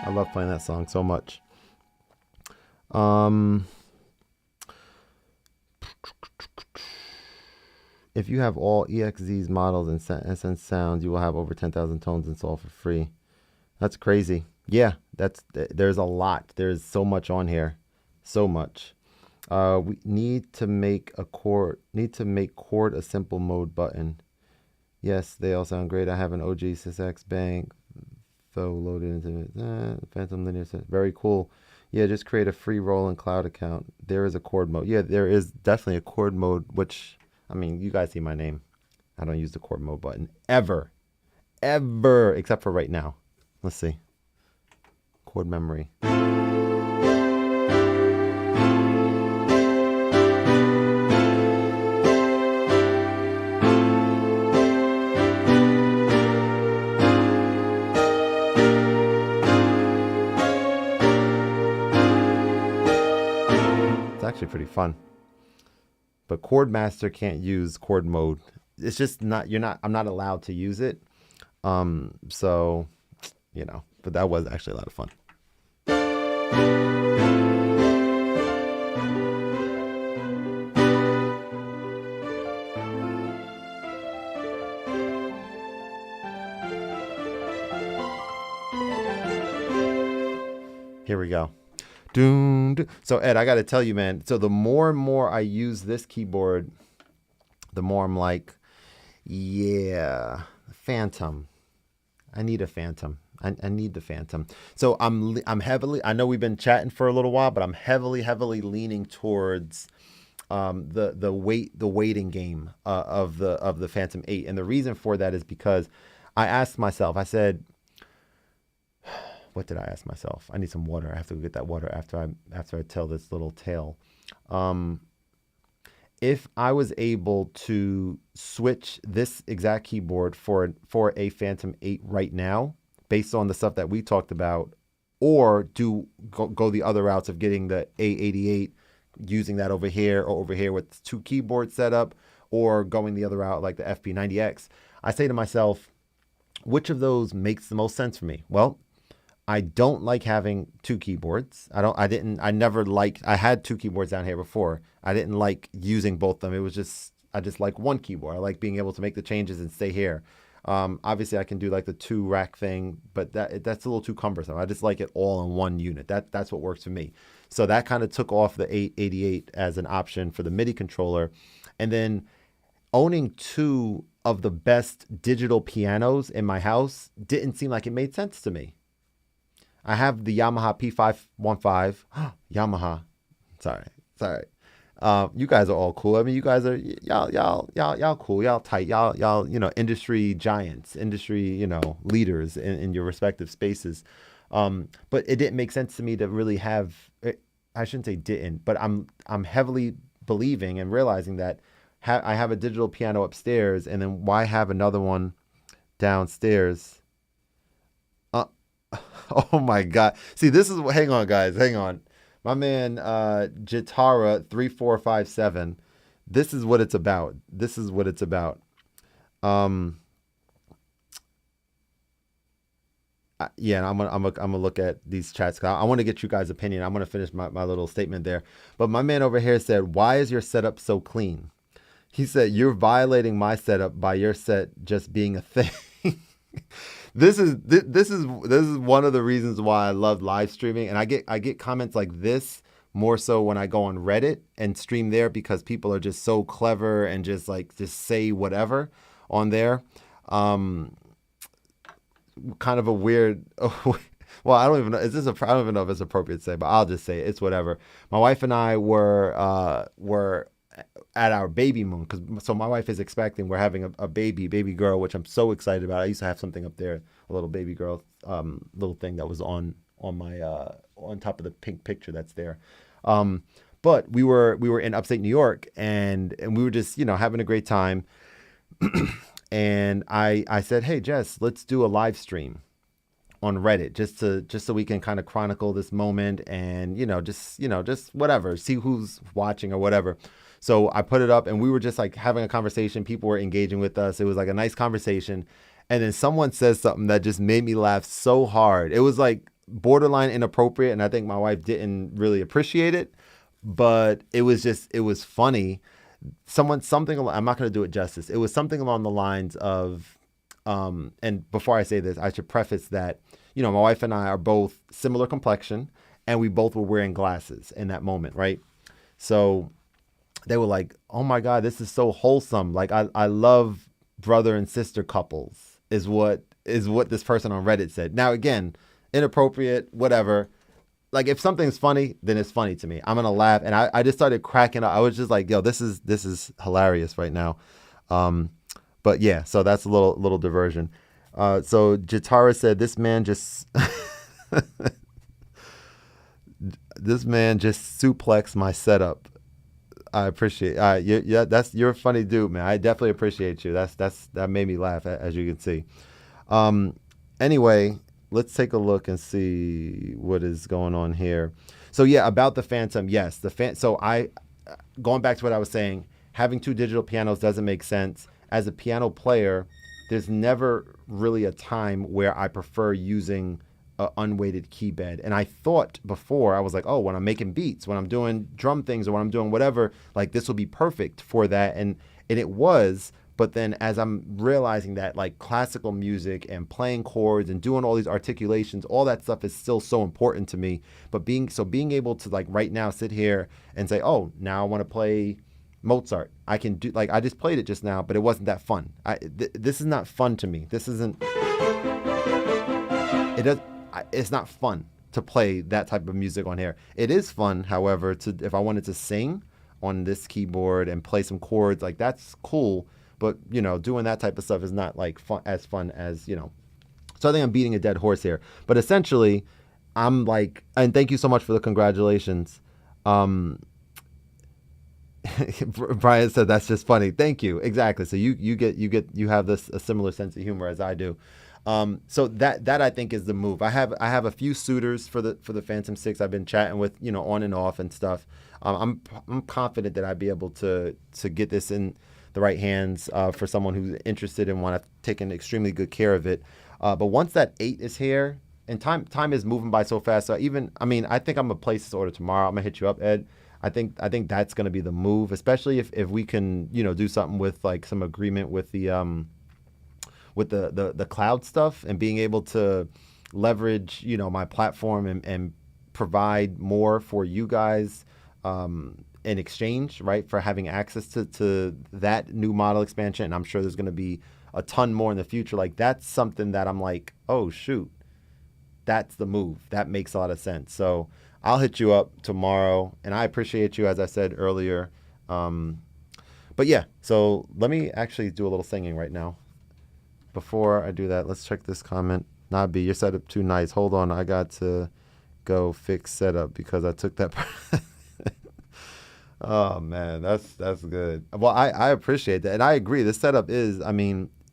I love playing that song so much. If you have all EXZ's models and Sense sounds, you will have over 10,000 tones installed for free. That's crazy. Yeah, there's a lot. There's so much on here, so much. We need to make chord a simple mode button. Yes, they all sound great. I have an OG SysX bank, though loaded into Phantom linear. Very cool. Yeah, just create a free Roland cloud account. There is a chord mode. Yeah, there is definitely a chord mode, which, I mean, you guys see my name. I don't use the chord mode button ever, except for right now. Let's see. Chord memory. It's actually pretty fun. But Khordmaster can't use chord mode. It's just not, I'm not allowed to use it. So, you know, but that was actually a lot of fun. Here we go. So Ed, I got to tell you, man, so the more and more I use this keyboard, the more I'm like, yeah, Phantom. I need a Phantom. I need the Phantom. So I'm heavily, I know we've been chatting for a little while, but I'm heavily leaning towards the waiting game of the Phantom 8. And the reason for that is because I asked myself, I said, what did I ask myself? I need some water. I have to go get that water after I tell this little tale. Um, if I was able to switch this exact keyboard for a Phantom 8 right now, based on the stuff that we talked about, or go the other routes of getting the A88, using that over here or over here with two keyboards set up, or going the other route like the FP90X, I say to myself, which of those makes the most sense for me? Well, I don't like having two keyboards. I had two keyboards down here before. I didn't like using both of them. It was just, I just like one keyboard. I like being able to make the changes and stay here. Obviously I can do like the 2-rack thing, but that's a little too cumbersome. I just like it all in one unit. That's what works for me. So that kind of took off the 888 as an option for the MIDI controller. And then owning two of the best digital pianos in my house didn't seem like it made sense to me. I have the Yamaha P515. Yamaha. Sorry. You guys are all cool. I mean, you guys are y'all cool. Y'all tight. Y'all industry giants, industry leaders in your respective spaces. But it didn't make sense to me to really have. I shouldn't say didn't, but I'm heavily believing and realizing that I have a digital piano upstairs, and then why have another one downstairs? Oh my God. See, hang on, guys. Hang on. My man, Jitara 3457. This is what it's about. Yeah, I'm gonna look at these chats. I want to get you guys' opinion. I'm gonna finish my little statement there. But my man over here said, "Why is your setup so clean?" He said, "You're violating my setup by your set just being a thing." This is one of the reasons why I love live streaming, and I get comments like this more so when I go on Reddit and stream there, because people are just so clever and just say whatever on there. Kind of a weird. Well, I don't even know. I don't even know if it's appropriate to say, but I'll just say it. It's whatever. My wife and I were at our baby moon, so my wife is expecting. We're having a baby girl, which I'm so excited about. I used to have something up there, a little baby girl, little thing that was on my on top of the pink picture that's there. But we were in upstate New York, and we were just having a great time. And I said, "Hey Jess, let's do a live stream on Reddit just so we can kind of chronicle this moment, and just whatever, see who's watching or whatever." So I put it up, and we were just having a conversation. People were engaging with us. It was a nice conversation. And then someone says something that just made me laugh so hard. It was borderline inappropriate, and I think my wife didn't really appreciate it, but it was funny. Something, I'm not going to do it justice. It was something along the lines of, and before I say this, I should preface that, my wife and I are both similar complexion, and we both were wearing glasses in that moment, right? So they were like, "Oh my God, this is so wholesome. I love brother and sister couples," is what this person on Reddit said. Now, again, inappropriate, whatever. If something's funny, then it's funny to me. I'm going to laugh. And I just started cracking up. I was just like, yo, this is hilarious right now. But yeah, so that's a little diversion. So Jitara said, this man just suplexed my setup. I appreciate you're a funny dude, man. I definitely appreciate you. That made me laugh, as you can see. Anyway, let's take a look and see what is going on here. So yeah, about the Phantom, yes, so going back to what I was saying, having two digital pianos doesn't make sense. As a piano player, there's never really a time where I prefer using an unweighted key bed. And I thought before, I was like, oh, when I'm making beats, when I'm doing drum things, or when I'm doing whatever, this will be perfect for that. And it was. But then as I'm realizing that classical music and playing chords and doing all these articulations, all that stuff is still so important to me. But being able to right now sit here and say, oh, now I want to play Mozart. I can do, I just played it just now, but it wasn't that fun. This is not fun to me. This isn't, it's not fun to play that type of music on here. It is fun, however, if I wanted to sing on this keyboard and play some chords, that's cool. But, doing that type of stuff is not as fun as, So I think I'm beating a dead horse here. But essentially, I'm like, and thank you so much for the congratulations. Brian said that's just funny. Thank you. Exactly. So you have this a similar sense of humor as I do. So that I think is the move. I have a few suitors for the Phantom 6. I've been chatting with, on and off and stuff. I'm confident that I'd be able to get this in the right hands for someone who's interested and want to take extremely good care of it. But once that 8 is here, and time is moving by so fast. So I think I'm gonna place this order tomorrow. I'm gonna hit you up, Ed. I think that's gonna be the move, especially if we can do something with like some agreement with the cloud stuff and being able to leverage my platform and provide more for you guys in exchange, right, for having access to that new model expansion. And I'm sure there's gonna be a ton more in the future. Like that's something that I'm like, oh shoot, that's the move. That makes a lot of sense. So I'll hit you up tomorrow, and I appreciate you, as I said earlier. But yeah, so let me actually do a little singing right now. Before I do that, let's check this comment. Nabi, your setup too nice. Hold on, I got to go fix setup because I took that. Oh man, that's good. Well, I appreciate that, and I agree. This setup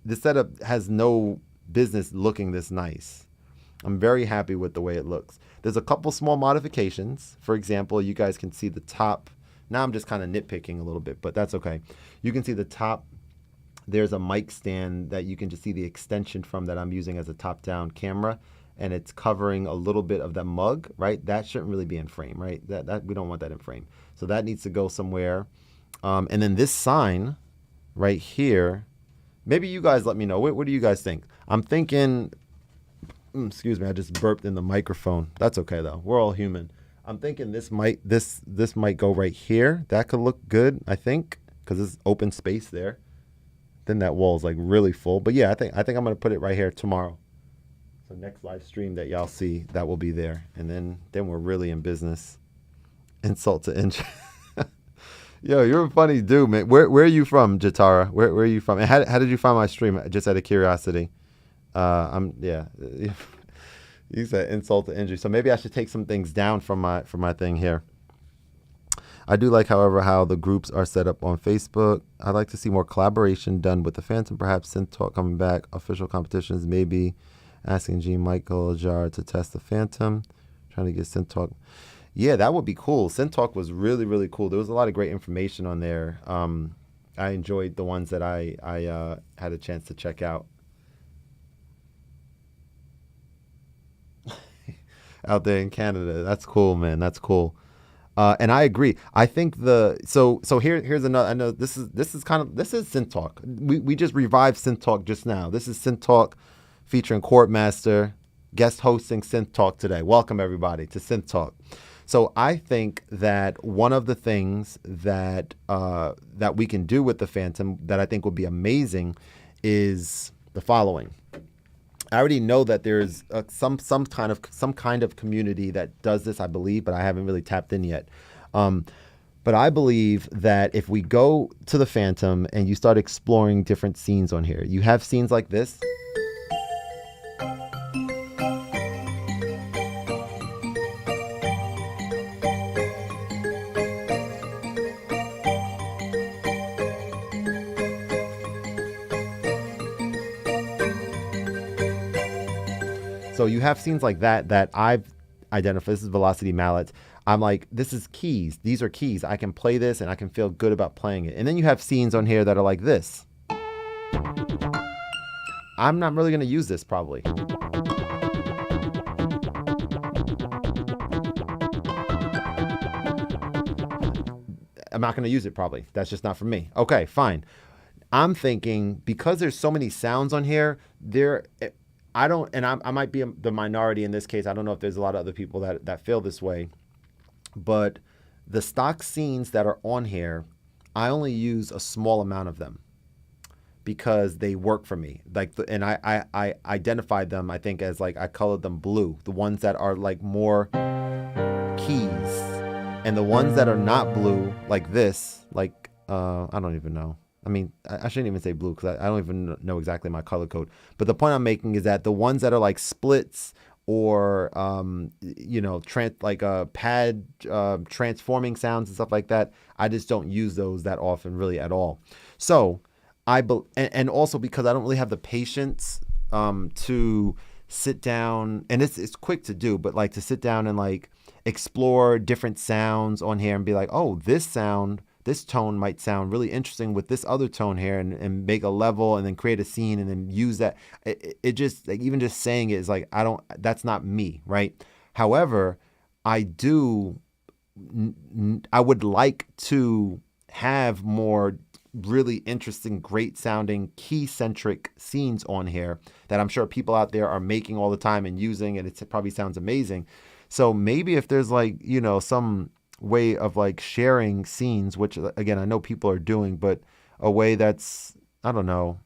this setup has no business looking this nice. I'm very happy with the way it looks. There's a couple small modifications. For example, you guys can see the top. Now I'm just kind of nitpicking a little bit, but that's okay. You can see the top. There's a mic stand that you can just see the extension from that I'm using as a top-down camera, and it's covering a little bit of the mug, right? That shouldn't really be in frame, right? That we don't want that in frame. So that needs to go somewhere. And then this sign right here, maybe you guys let me know. What do you guys think? I'm thinking... excuse me, I just burped in the microphone. That's okay though. We're all human. I'm thinking this might go right here. That could look good, I think, because there's open space there. Then that wall is like really full. But yeah, I think I'm gonna put it right here tomorrow. So next live stream that y'all see, that will be there, and then we're really in business. Insult to injury. Yo, you're a funny dude, man. Where are you from, Jatara? Where are you from? And how did you find my stream? Just out of curiosity. You said insult to injury, so maybe I should take some things down from my thing here. I do like, however, how the groups are set up on Facebook. I'd like to see more collaboration done with the Phantom, perhaps Synth Talk coming back, official competitions, maybe asking G. Michael Jar to test the Phantom, trying to get Synth Talk. Yeah, that would be cool. Synth Talk was really, really cool. There was a lot of great information on there. I enjoyed the ones that I had a chance to check out. Out there in Canada. That's cool, man. That's cool. And I agree. I think so here's another. I know this is Synth Talk. We just revived Synth Talk just now. This is Synth Talk featuring Khordmaster, guest hosting Synth Talk today. Welcome everybody to Synth Talk. So I think that one of the things that we can do with the Phantom that I think would be amazing is the following. I already know that there's some kind of community that does this, I believe, but I haven't really tapped in yet. But I believe that if we go to the Phantom and you start exploring different scenes on here, you have scenes like this. So you have scenes like that I've identified. This is velocity mallets. I'm like, this is keys. These are keys. I can play this and I can feel good about playing it. And then you have scenes on here that are like this. I'm not really going to use this probably. I'm not going to use it probably. That's just not for me. Okay, fine. I'm thinking because there's so many sounds on here, I might be the minority in this case. I don't know if there's a lot of other people that feel this way, but the stock scenes that are on here, I only use a small amount of them because they work for me. And I identified them, I think, as like, I colored them blue, the ones that are like more keys, and the ones that are not blue, like this, like, I don't even know. I mean, I shouldn't even say blue because I don't even know exactly my color code. But the point I'm making is that the ones that are like splits or like pad transforming sounds and stuff like that, I just don't use those that often, really at all. So and also because I don't really have the patience to sit down, and it's quick to do, but like to sit down and like explore different sounds on here and be like, oh, this tone might sound really interesting with this other tone here, and make a level and then create a scene and then use that. It just, like, even just saying it is like, that's not me, right? However, I do, I would like to have more really interesting, great sounding, key centric scenes on here that I'm sure people out there are making all the time and using, and it probably sounds amazing. So maybe if there's like, some way of like sharing scenes, which again, I know people are doing, but a way that's, I don't know,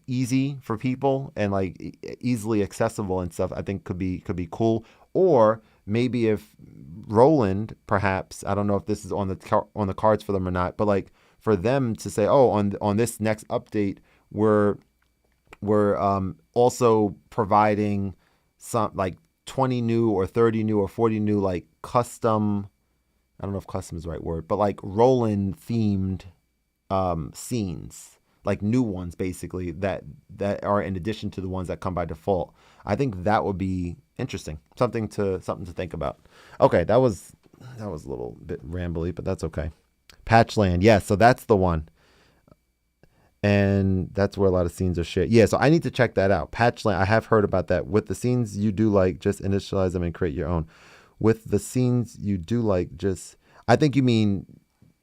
easy for people and like easily accessible and stuff, I think could be cool. Or maybe if Roland, perhaps, I don't know if this is on the cards for them or not, but like for them to say, oh, on this next update, we're also providing some like 20 new or 30 new or 40 new like custom, I don't know if custom is the right word, but like Roland themed scenes, like new ones basically that are in addition to the ones that come by default. I think that would be interesting. Something to think about. Okay, that was a little bit rambly, but that's okay. Patchland, yes, so that's the one. And that's where a lot of scenes are shit. Yeah, so I need to check that out. Patchland, I have heard about that. With the scenes you do like, just initialize them and create your own. With the scenes you do like, just, I think you mean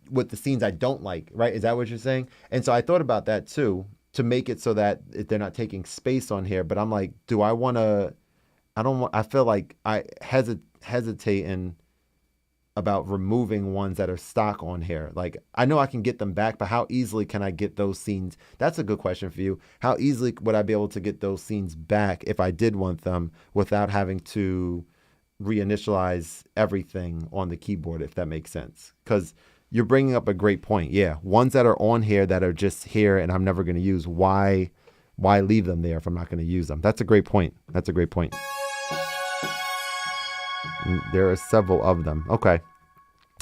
with the scenes I don't like, right? Is that what you're saying? And so I thought about that too, to make it so that they're not taking space on here. But I'm like, do I want to? I feel like I hesitating about removing ones that are stock on here. Like, I know I can get them back, but how easily can I get those scenes? That's a good question for you. How easily would I be able to get those scenes back if I did want them without having to reinitialize everything on the keyboard, if that makes sense? Because you're bringing up a great point. Yeah, ones that are on here that are just here and I'm never going to use, why leave them there if I'm not going to use them? That's a great point. There are several of them. Okay.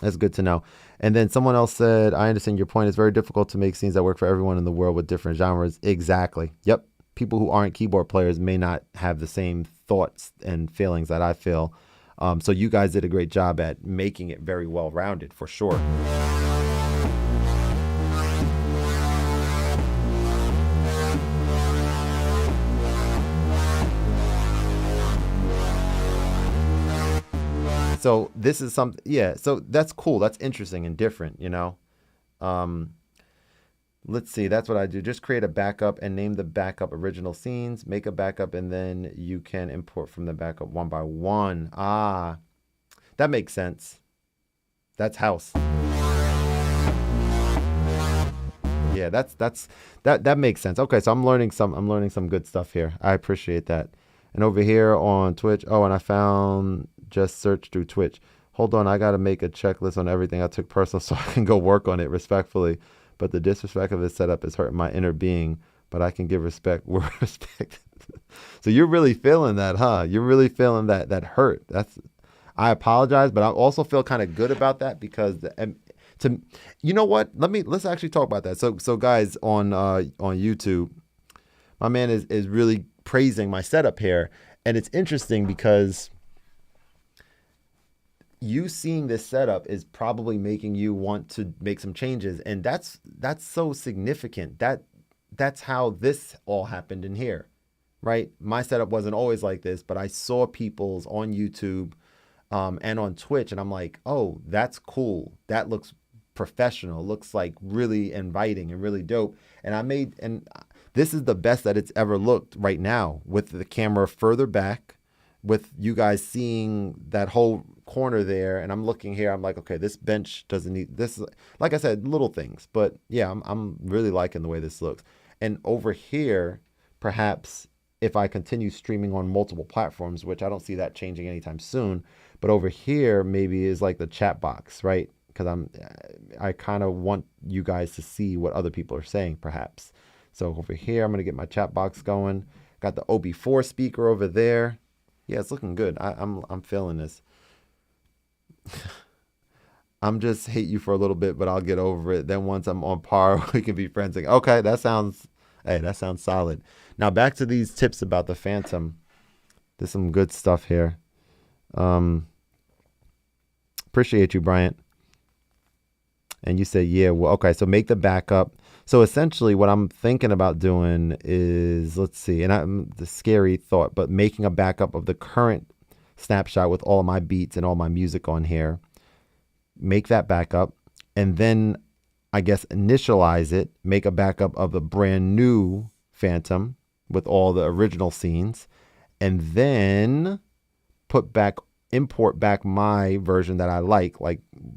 That's good to know. And then someone else said, I understand your point. It's very difficult to make scenes that work for everyone in the world with different genres. Exactly. Yep. People who aren't keyboard players may not have the same thoughts and feelings that I feel. So you guys did a great job at making it very well rounded, for sure. So this is something, yeah. So that's cool. That's interesting and different, Let's see. That's what I do. Just create a backup and name the backup original scenes. Make a backup and then you can import from the backup one by one. Ah, that makes sense. That's house. Yeah, that makes sense. Okay, so I'm learning some good stuff here. I appreciate that. And over here on Twitch, oh, and I found just search through Twitch. Hold on, I got to make a checklist on everything I took personal so I can go work on it respectfully. But the disrespect of this setup is hurting my inner being. But I can give respect where respect. So you're really feeling that, huh? You're really feeling that hurt. I apologize, but I also feel kind of good about that because you know what? Let's actually talk about that. So guys on YouTube, my man is really praising my setup here, and it's interesting because you seeing this setup is probably making you want to make some changes, and that's so significant. That's how this all happened in here, right? My setup wasn't always like this, but I saw people's on YouTube and on Twitch, and I'm like, oh, that's cool. That looks professional. Looks like really inviting and really dope. And this is the best that it's ever looked right now, with the camera further back, with you guys seeing that whole corner there. And I'm looking here, I'm like, okay, this bench doesn't need this. Like I said, little things, but yeah, I'm really liking the way this looks. And over here, perhaps if I continue streaming on multiple platforms, which I don't see that changing anytime soon, but over here maybe is like the chat box, right? because I kind of want you guys to see what other people are saying, perhaps. So over here, I'm gonna get my chat box going. Got the OB4 speaker over there. Yeah, it's looking good. I'm feeling this. I'm just hate you for a little bit, but I'll get over it. Then once I'm on par, we can be friends. Like, okay, that sounds solid. Now back to these tips about the Phantom. There's some good stuff here. Appreciate you, Bryant. And you said, yeah, well, okay, so make the backup. So essentially what I'm thinking about doing is, let's see, and the scary thought, but making a backup of the current snapshot with all my beats and all my music on here. Make that backup, and then I guess initialize it, make a backup of the brand new Phantom with all the original scenes, and then import back my version that I like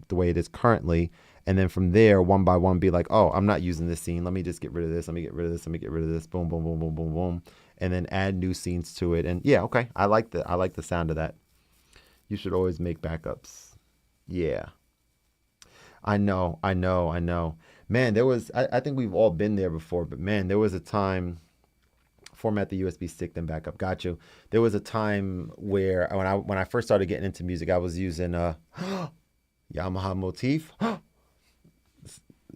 the way it is currently. And then from there, one by one, be like, oh, I'm not using this scene. Let me just get rid of this. Let me get rid of this. Let me get rid of this. Boom, boom, boom, boom, boom, boom. And then add new scenes to it. And yeah, okay. I like the sound of that. You should always make backups. Yeah. I know. Man, I think we've all been there before, but man, there was a time, format the USB stick, then backup. Got you. There was a time where when I first started getting into music, I was using Yamaha Motif.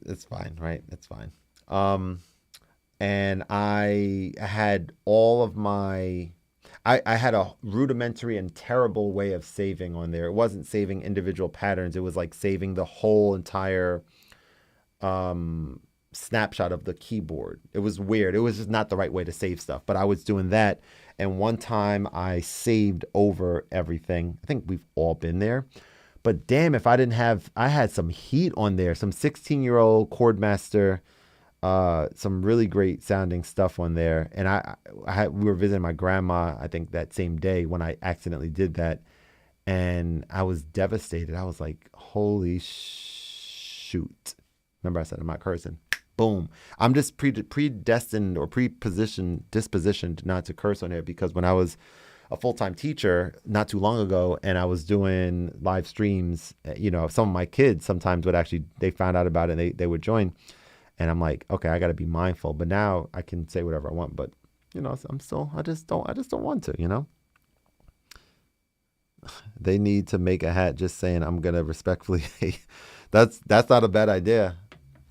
It's fine, right? It's fine. And I had all of my, I had a rudimentary and terrible way of saving on there. It wasn't saving individual patterns. It was like saving the whole entire snapshot of the keyboard. It was weird. It was just not the right way to save stuff. But I was doing that. And one time I saved over everything. I think we've all been there. But damn, if I had some heat on there, some 16-year-old Khordmaster, some really great sounding stuff on there. And we were visiting my grandma, I think that same day when I accidentally did that. And I was devastated. I was like, holy shoot. Remember I said I'm not cursing. Boom. I'm just predestined or dispositioned not to curse on here, because when I was a full-time teacher not too long ago and I was doing live streams, some of my kids sometimes they found out about it and they would join. And I'm like, okay, I got to be mindful. But now I can say whatever I want. But, I just don't want to, They need to make a hat just saying I'm going to respectfully. That's not a bad idea.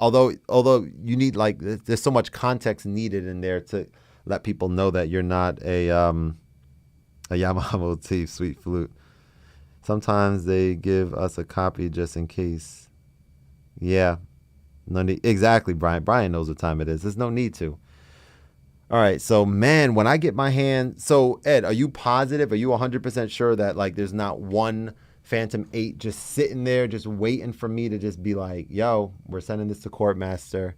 Although you need there's so much context needed in there to let people know that you're not a Yamaha Motif sweet flute. Sometimes they give us a copy just in case. Yeah. No need. Exactly, Brian. Brian knows what time it is. There's no need to. All right. So, man, when I get my hand. So, Ed, are you positive? Are you 100% sure that there's not one Phantom 8 just sitting there, just waiting for me to just be like, yo, we're sending this to Khordmaster,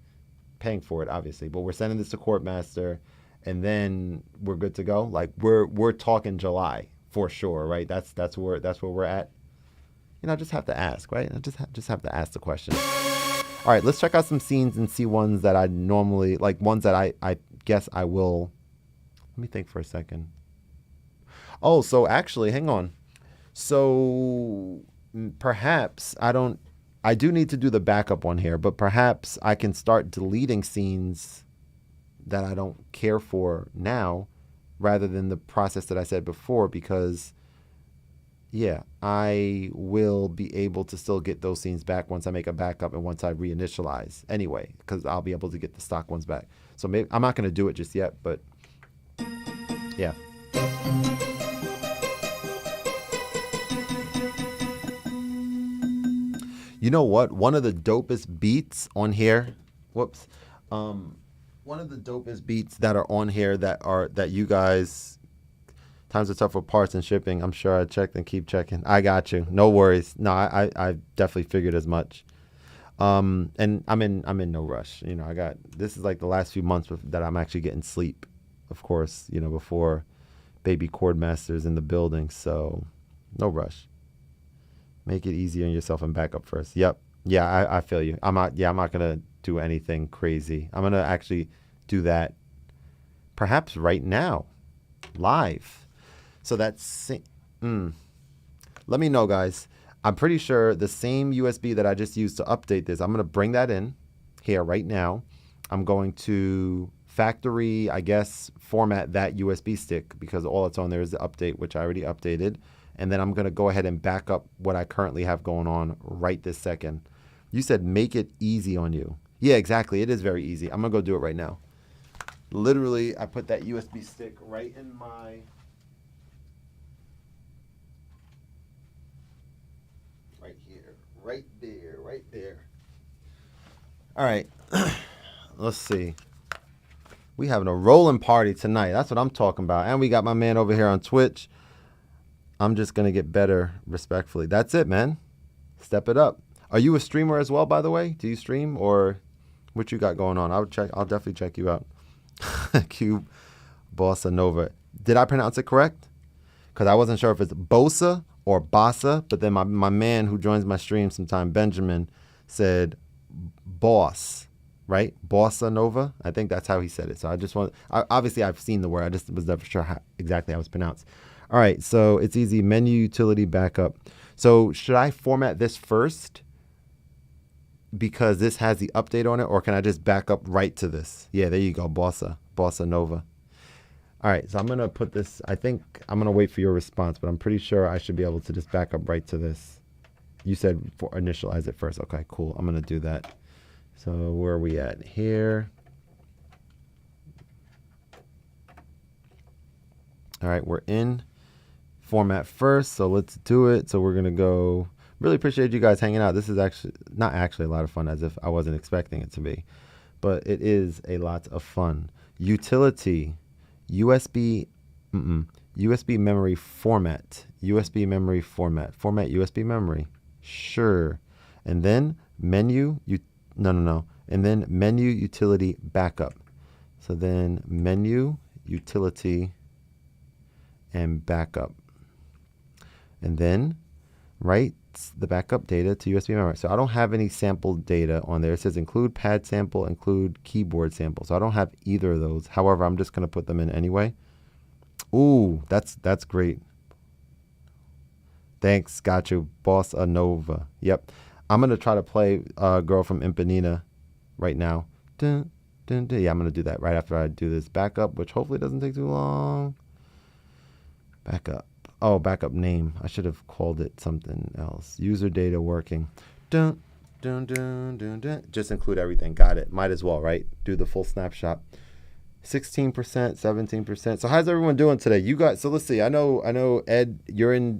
paying for it, obviously, but we're sending this to Khordmaster, and then we're good to go? We're talking July for sure, right? That's where we're at. I just have to ask, right? I just have to ask the question. All right, let's check out some scenes and see ones that I normally, ones that I guess I will. Let me think for a second. Oh, so actually, hang on. So perhaps I do need to do the backup on here, but perhaps I can start deleting scenes that I don't care for now rather than the process that I said before, because yeah, I will be able to still get those scenes back once I make a backup and once I reinitialize anyway, because I'll be able to get the stock ones back. So maybe I'm not going to do it just yet, but yeah. You know what? One of the dopest beats on here. Whoops. One of the dopest beats that are on here that you guys. Times are tough for parts and shipping. I'm sure I checked and keep checking. I got you. No worries. No, I definitely figured as much. And I'm in no rush. This is the last few months that I'm actually getting sleep. Of course, before baby Khordmaster's in the building. So no rush. Make it easy on yourself and back up first. Yep. Yeah, I feel you. I'm not gonna do anything crazy. I'm gonna actually do that perhaps right now. Live. So that's let me know, guys. I'm pretty sure the same USB that I just used to update this, I'm going to bring that in here right now. I'm going to factory, I guess, format that USB stick because all it's on there is the update, which I already updated. And then I'm going to go ahead and back up what I currently have going on right this second. You said make it easy on you. Yeah, exactly. It is very easy. I'm going to go do it right now. Literally, I put that USB stick right in my... right here. Right there. Right there. All right. Let's see. We having a rolling party tonight. That's what I'm talking about. And we got my man over here on Twitch. I'm just going to get better respectfully. That's it, man. Step it up. Are you a streamer as well, by the way? Do you stream or what you got going on? I'll definitely check you out. Cube Bossa Nova. Did I pronounce it correct? Because I wasn't sure if it's Bossa or Bossa, but then my man who joins my stream sometime, Benjamin, said boss. Right? Bossa Nova. I think that's how he said it. So I just obviously I've seen the word. I just was never sure how exactly how it's pronounced. All right. So it's easy. Menu utility backup. So should I format this first because this has the update on it, or can I just back up right to this? Yeah, there you go. Bossa Nova. All right. So I'm going to put this, I think I'm going to wait for your response, but I'm pretty sure I should be able to just back up right to this. You said initialize it first. Okay, cool. I'm going to do that. So where are we at here? All right, we're in format first, so let's do it. So we're going to go. Really appreciate you guys hanging out. This is not actually a lot of fun, as if I wasn't expecting it to be, but it is a lot of fun. Utility, USB memory format, USB memory format USB memory. Sure. And then menu, No. And then menu utility backup. So then menu utility and backup. And then writes the backup data to USB memory. So I don't have any sample data on there. It says include pad sample, include keyboard sample. So I don't have either of those. However, I'm just going to put them in anyway. Ooh, that's great. Thanks. Got you. Bossa Nova. Yep. I'm going to try to play Girl from Impanina right now. Dun, dun, dun. Yeah, I'm going to do that right after I do this backup, which hopefully doesn't take too long. Backup. Oh, backup name. I should have called it something else. User data working. Dun, dun, dun, dun, dun. Just include everything. Got it. Might as well, right? Do the full snapshot. 16%, 17%. So how's everyone doing today? You guys, so let's see. I know Ed, you're in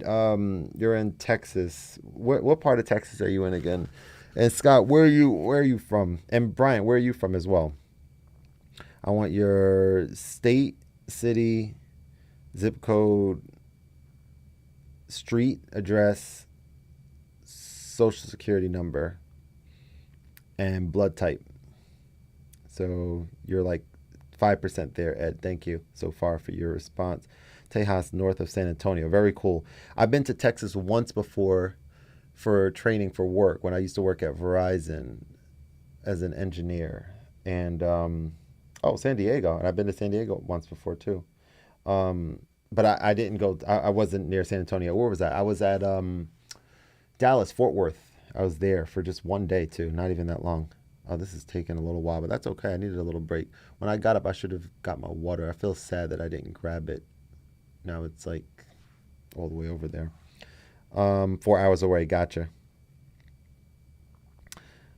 Texas. What part of Texas are you in again? And Scott, where are you from? And Brian, where are you from as well? I want your state, city, zip code, street address, social security number, and blood type. So you're like 5% there, Ed. Thank you so far for your response. Tejas, north of San Antonio. Very cool. I've been to Texas once before for training for work when I used to work at Verizon as an engineer. And, San Diego. And I've been to San Diego once before too. But I didn't go, I wasn't near San Antonio. Where was I? I was at Dallas, Fort Worth. I was there for just one day too, not even that long. Oh, this is taking a little while, but that's okay. I needed a little break. When I got up, I should have got my water. I feel sad that I didn't grab it. Now it's like all the way over there. 4 hours away. Gotcha.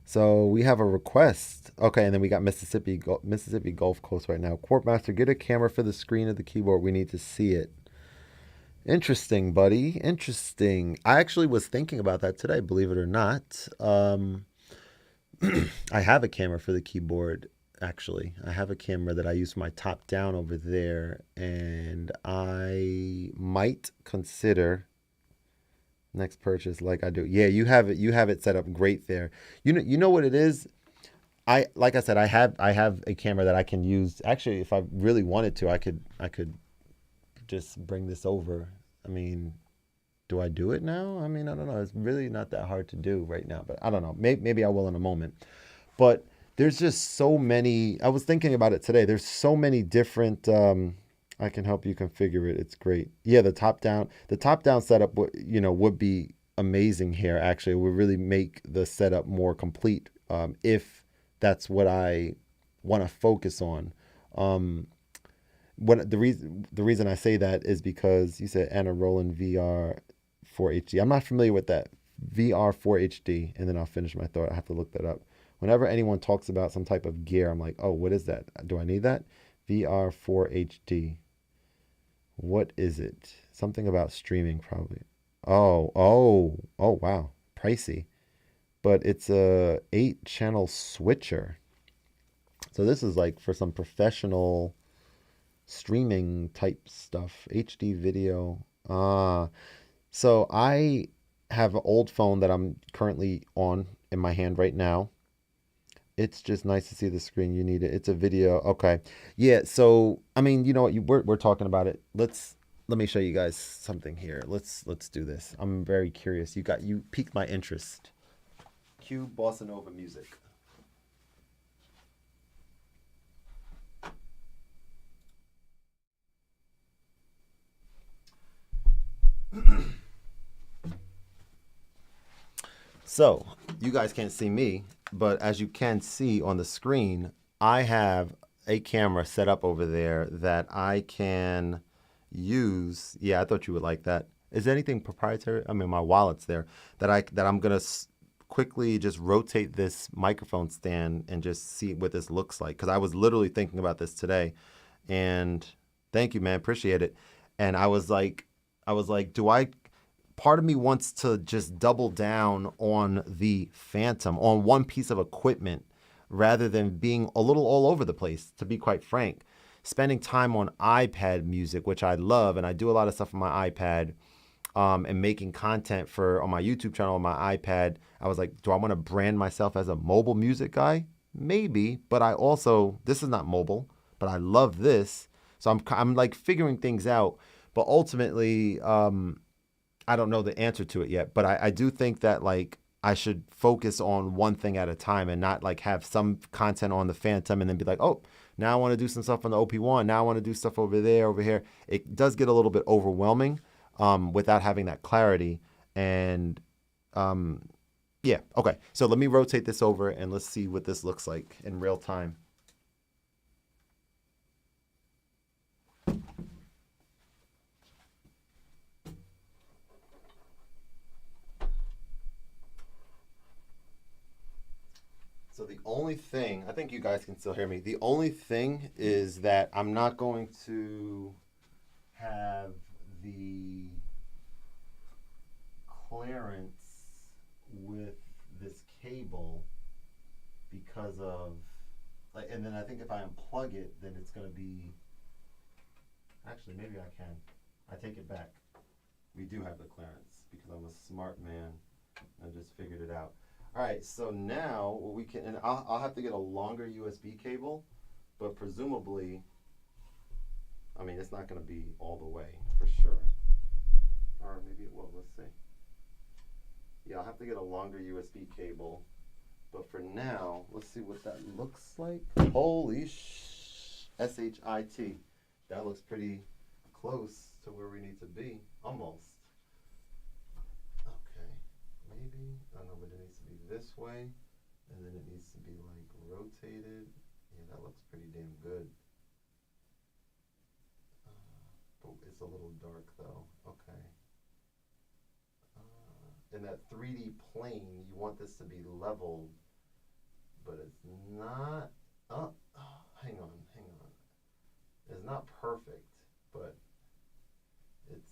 So we have a request. Okay, and then we got Mississippi Gulf Coast right now. Khordmaster, get a camera for the screen of the keyboard. We need to see it. Interesting, buddy. Interesting. I actually was thinking about that today, believe it or not. I have a camera for the keyboard, actually. I have a camera that I use for my top down over there, and I might consider next purchase like I do. Yeah, you have it set up great there. You know what it is? Like I said, I have a camera that I can use. Actually, if I really wanted to, I could just bring this over. I mean, do I do it now? I mean, I don't know. It's really not that hard to do right now, but I don't know. Maybe I will in a moment. But there's just so many. I was thinking about it today. There's so many different. I can help you configure it. It's great. Yeah, the top down setup would be amazing here. Actually, it would really make the setup more complete if that's what I want to focus on. Um, what the reason I say that is because you said Anna Roland VR 4HD. I'm not familiar with that VR 4HD, and then I'll finish my thought. I have to look that up. Whenever anyone talks about some type of gear, I'm like, oh, what is that? Do I need that? VR 4HD. What is it? Something about streaming, probably. Oh, wow. Pricey. But it's a 8-channel switcher. So this is like for some professional streaming type stuff. HD video. So I have an old phone that I'm currently on in my hand right now. It's just nice to see the screen. You need it. It's a video. Okay. Yeah. So, I mean, you know what? We're talking about it. Let me show you guys something here. Let's do this. I'm very curious. You piqued my interest. Cue bossa nova music. So, you guys can't see me, but as you can see on the screen, I have a camera set up over there that I can use. Yeah, I thought you would like that. Is there anything proprietary? I mean, my wallet's there that I'm gonna quickly just rotate this microphone stand and just see what this looks like. Because I was literally thinking about this today, and thank you, man, appreciate it. And I was like, do I? Part of me wants to just double down on the Phantom, on one piece of equipment, rather than being a little all over the place, to be quite frank. Spending time on iPad music, which I love, and I do a lot of stuff on my iPad, and making content on my YouTube channel on my iPad. I was like, do I want to brand myself as a mobile music guy? Maybe, but this is not mobile, but I love this. So I'm like figuring things out, but ultimately, I don't know the answer to it yet, but I do think that like I should focus on one thing at a time and not like have some content on the Phantom and then be like, oh, now I want to do some stuff on the OP1. Now I want to do stuff over there, over here. It does get a little bit overwhelming without having that clarity. And yeah, okay. So let me rotate this over and let's see what this looks like in real time. So the only thing, I think you guys can still hear me. The only thing is that I'm not going to have the clearance with this cable because of, like, and then I think if I unplug it, then it's going to be, actually, maybe I can. I take it back. We do have the clearance because I'm a smart man. I just figured it out. All right, so now what we can, and I'll have to get a longer USB cable, but presumably, I mean, it's not going to be all the way for sure. Or maybe it will, let's see. Yeah, I'll have to get a longer USB cable, but for now, let's see what that looks like. Holy SHIT. That looks pretty close to where we need to be, almost. Maybe, I don't know, but it needs to be this way, and then it needs to be like rotated. Yeah, that looks pretty damn good. But it's a little dark though. Okay. In that 3D plane, you want this to be leveled, but it's not. Oh, hang on. It's not perfect, but it's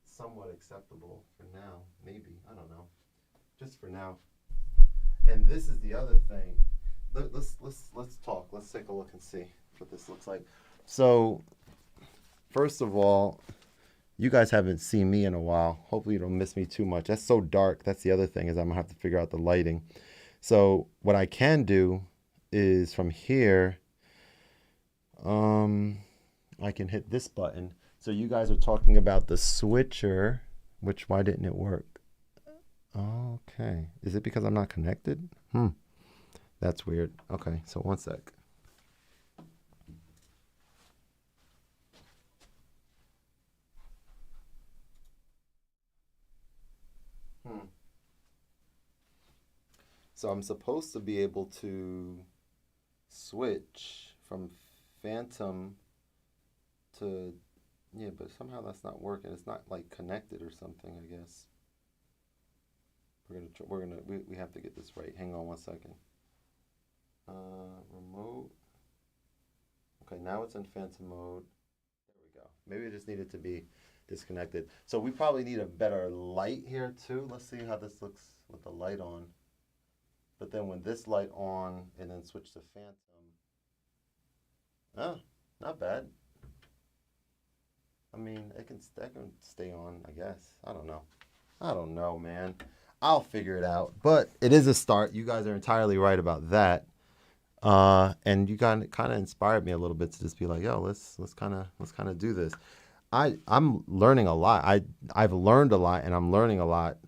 somewhat acceptable for now. Maybe, I don't know, just for now. And this is the other thing. Let's talk. Let's take a look and see what this looks like. So first of all, you guys haven't seen me in a while. Hopefully you don't miss me too much. That's so dark. That's the other thing, is I'm gonna have to figure out the lighting. So what I can do is from here, I can hit this button. So you guys are talking about the switcher, which, why didn't it work? Okay. Is it because I'm not connected? That's weird. Okay, so one sec. So I'm supposed to be able to switch from Phantom to, yeah, but somehow that's not working. It's not like connected or something, I guess. We have to get this right. Hang on one second. Remote. Okay, now it's in Phantom mode. There we go. Maybe it just needed to be disconnected. So we probably need a better light here too. Let's see how this looks with the light on. But then when this light on and then switch to Phantom. Oh, not bad. I mean, that can stay on, I guess. I don't know, man. I'll figure it out. But it is a start. You guys are entirely right about that. And you kind of inspired me a little bit to just be like, yo, let's kind of do this. I'm learning a lot. I've learned a lot, and I'm learning a lot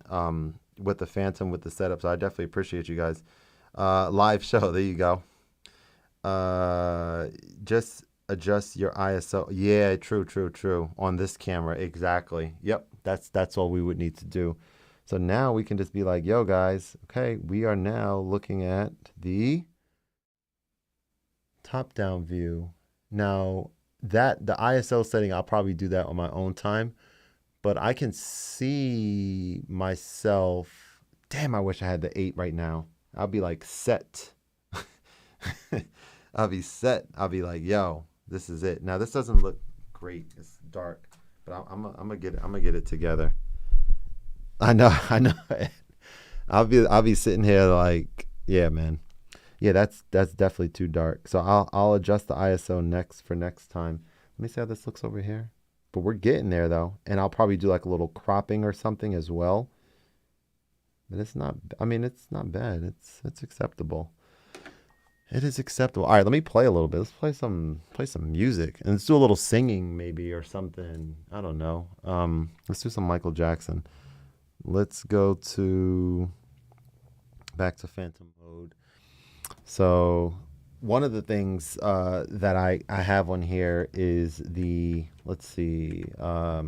with the Phantom, with the setup. So I definitely appreciate you guys. Live show. There you go. Just adjust your ISO. Yeah, true. On this camera, exactly. Yep, that's all we would need to do. So now we can just be like, yo, guys, okay, we are now looking at the top-down view. Now, the ISO setting, I'll probably do that on my own time, but I can see myself. Damn, I wish I had the 8 right now. I'll be like set. I'll be set. I'll be like, yo, this is it. Now, this doesn't look great. It's dark, but I'm gonna get it. I'm gonna get it together. I know. I'll be sitting here like, yeah, man. Yeah, that's definitely too dark. So I'll adjust the ISO next time. Let me see how this looks over here. But we're getting there though, and I'll probably do like a little cropping or something as well. But it's not. I mean, it's not bad. It's acceptable. It is acceptable. All right, let me play a little bit. Let's play some music and let's do a little singing maybe or something. I don't know. Let's do some Michael Jackson. Let's go back to Phantom mode. So one of the things that I have on here is let's see, what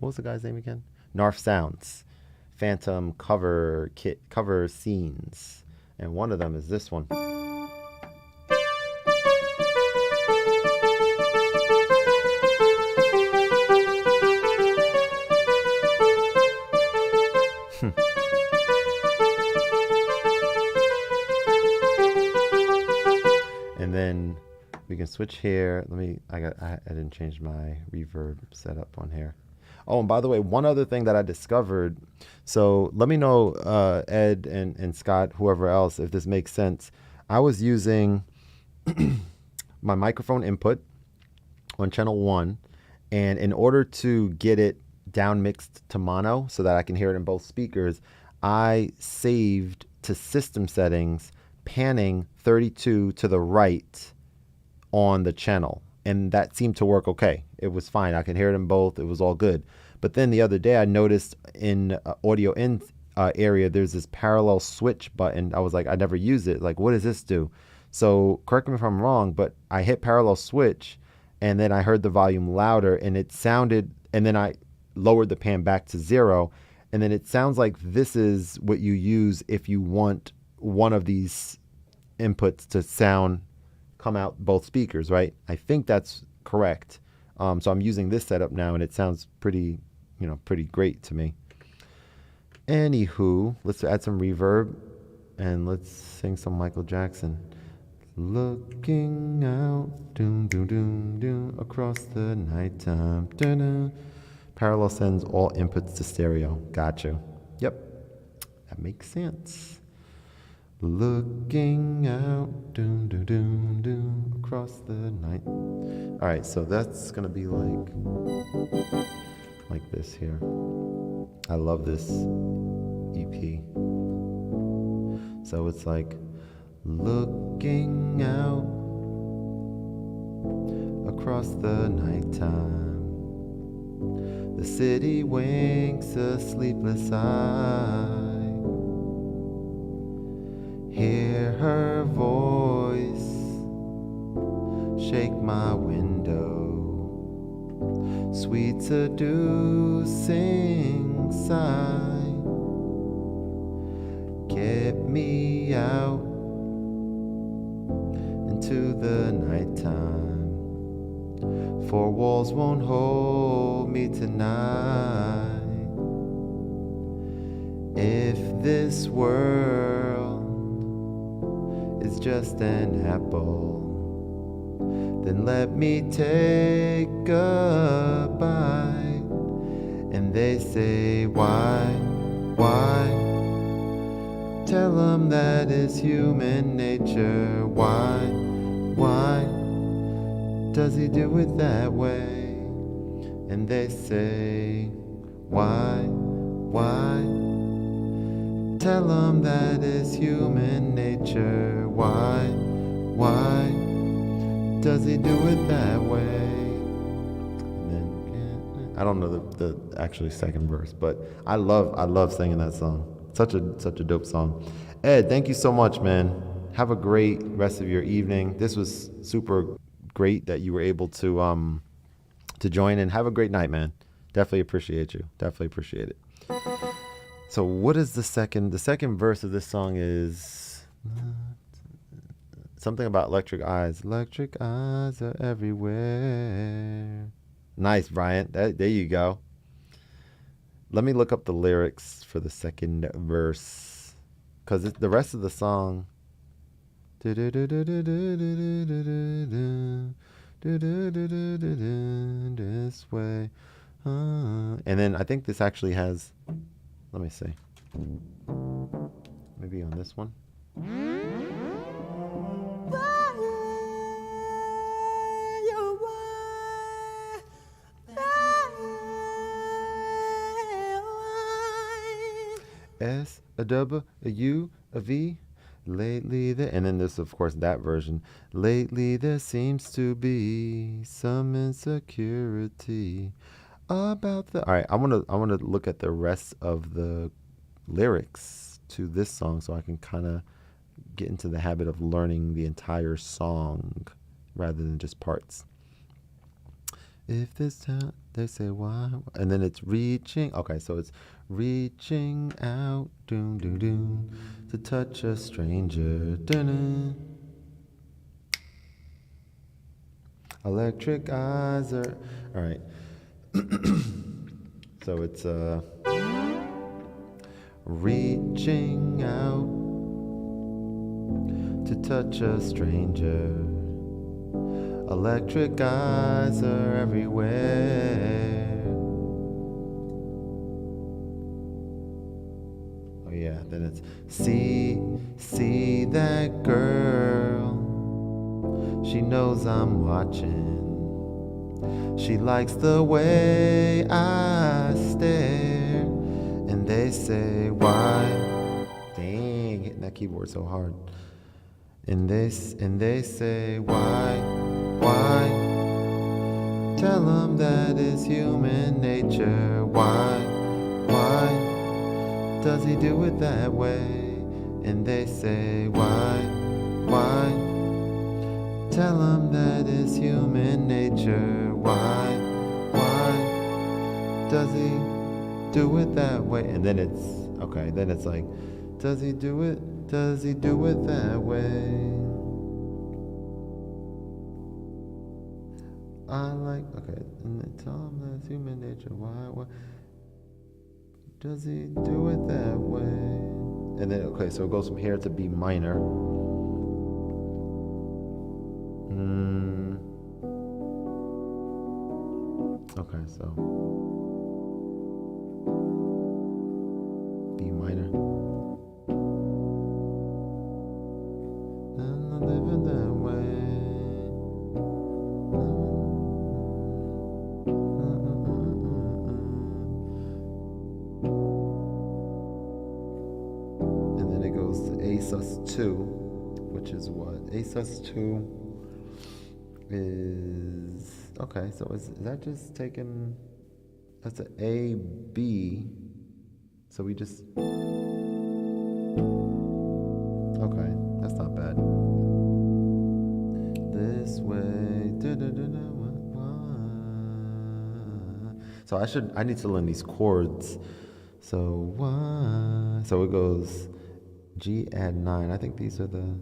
was the guy's name again? Narf Sounds, Phantom cover scenes. And one of them is this one. And then we can switch here. I didn't change my reverb setup on here. Oh, and by the way, one other thing that I discovered. So let me know, Ed and Scott, whoever else, if this makes sense. I was using my microphone input on channel 1, and in order to get it down mixed to mono so that I can hear it in both speakers, I saved to system settings, panning 32 to the right on the channel, and that seemed to work okay. It was fine. I could hear it in both. It was all good. But then the other day I noticed in audio in area there's this parallel switch button. I was like, I never use it. Like, what does this do? So correct me if I'm wrong, but I hit parallel switch and then I heard the volume louder and it sounded, and then I lowered the pan back to 0, and then it sounds like this is what you use if you want one of these inputs to come out both speakers, right? I think that's correct. So I'm using this setup now, and it sounds pretty great to me. Anywho, let's add some reverb, and let's sing some Michael Jackson. Looking out, doom, doom, doom, doom, across the nighttime. Da-da. Parallel sends all inputs to stereo. Got you. Yep, that makes sense. Looking out, doom, doom, doom, doom, across the night. All right, so that's gonna be like this here. I love this EP. So it's like, looking out across the nighttime, the city winks a sleepless eye. Hear her voice shake my window, sweet seducing sigh, kept me out into the nighttime. Four walls won't hold me tonight. If this world is just an apple, then let me take a bite. And they say, why? Tell them that is human nature. Why does he do it that way? And they say, why? Tell them that is human nature. Why does he do it that way? And then, I don't know the actually second verse, but I love singing that song. Such a dope song. Ed, thank you so much, man. Have a great rest of your evening. This was super great that you were able to join, and have a great night, man. Definitely appreciate you. Definitely appreciate it. So what is the second verse of this song is something about electric eyes. Electric eyes are everywhere. Nice, Bryant. There you go. Let me look up the lyrics for the second verse, because the rest of the song. This way. And then I think this actually has, let me see. Maybe on this one. S, a W, a U, a V. Lately there, and then this, of course, that version. Lately there seems to be some insecurity about the. All right, I want to look at the rest of the lyrics to this song so I can kind of get into the habit of learning the entire song rather than just parts. If this time they say why, and then it's reaching. Okay, so it's reaching out, doom doom doom, to touch a stranger. Dun-dun. Electric eyes are. All right. So it's reaching out to touch a stranger. Electric eyes are everywhere. Oh yeah, then it's see that girl. She knows I'm watching. She likes the way I stare. And they say, why? Dang, hitting that keyboard so hard. And they say, why? Tell them that is human nature. Why does he do it that way? And they say, why? Tell them that is human nature. Why does he do it that way? And then it's, okay, then it's like, does he do it that way? I like, okay, and they tell him that's human nature. Why does he do it that way? And then, okay, so it goes from here to B minor. Okay, so B minor. And I'm living that way. And then it goes to A sus2, which is what? A sus2 is, okay, so is that just taken, that's an A, B, so we just, okay, that's not bad. This way, so I need to learn these chords. So it goes G add 9. I think these are the...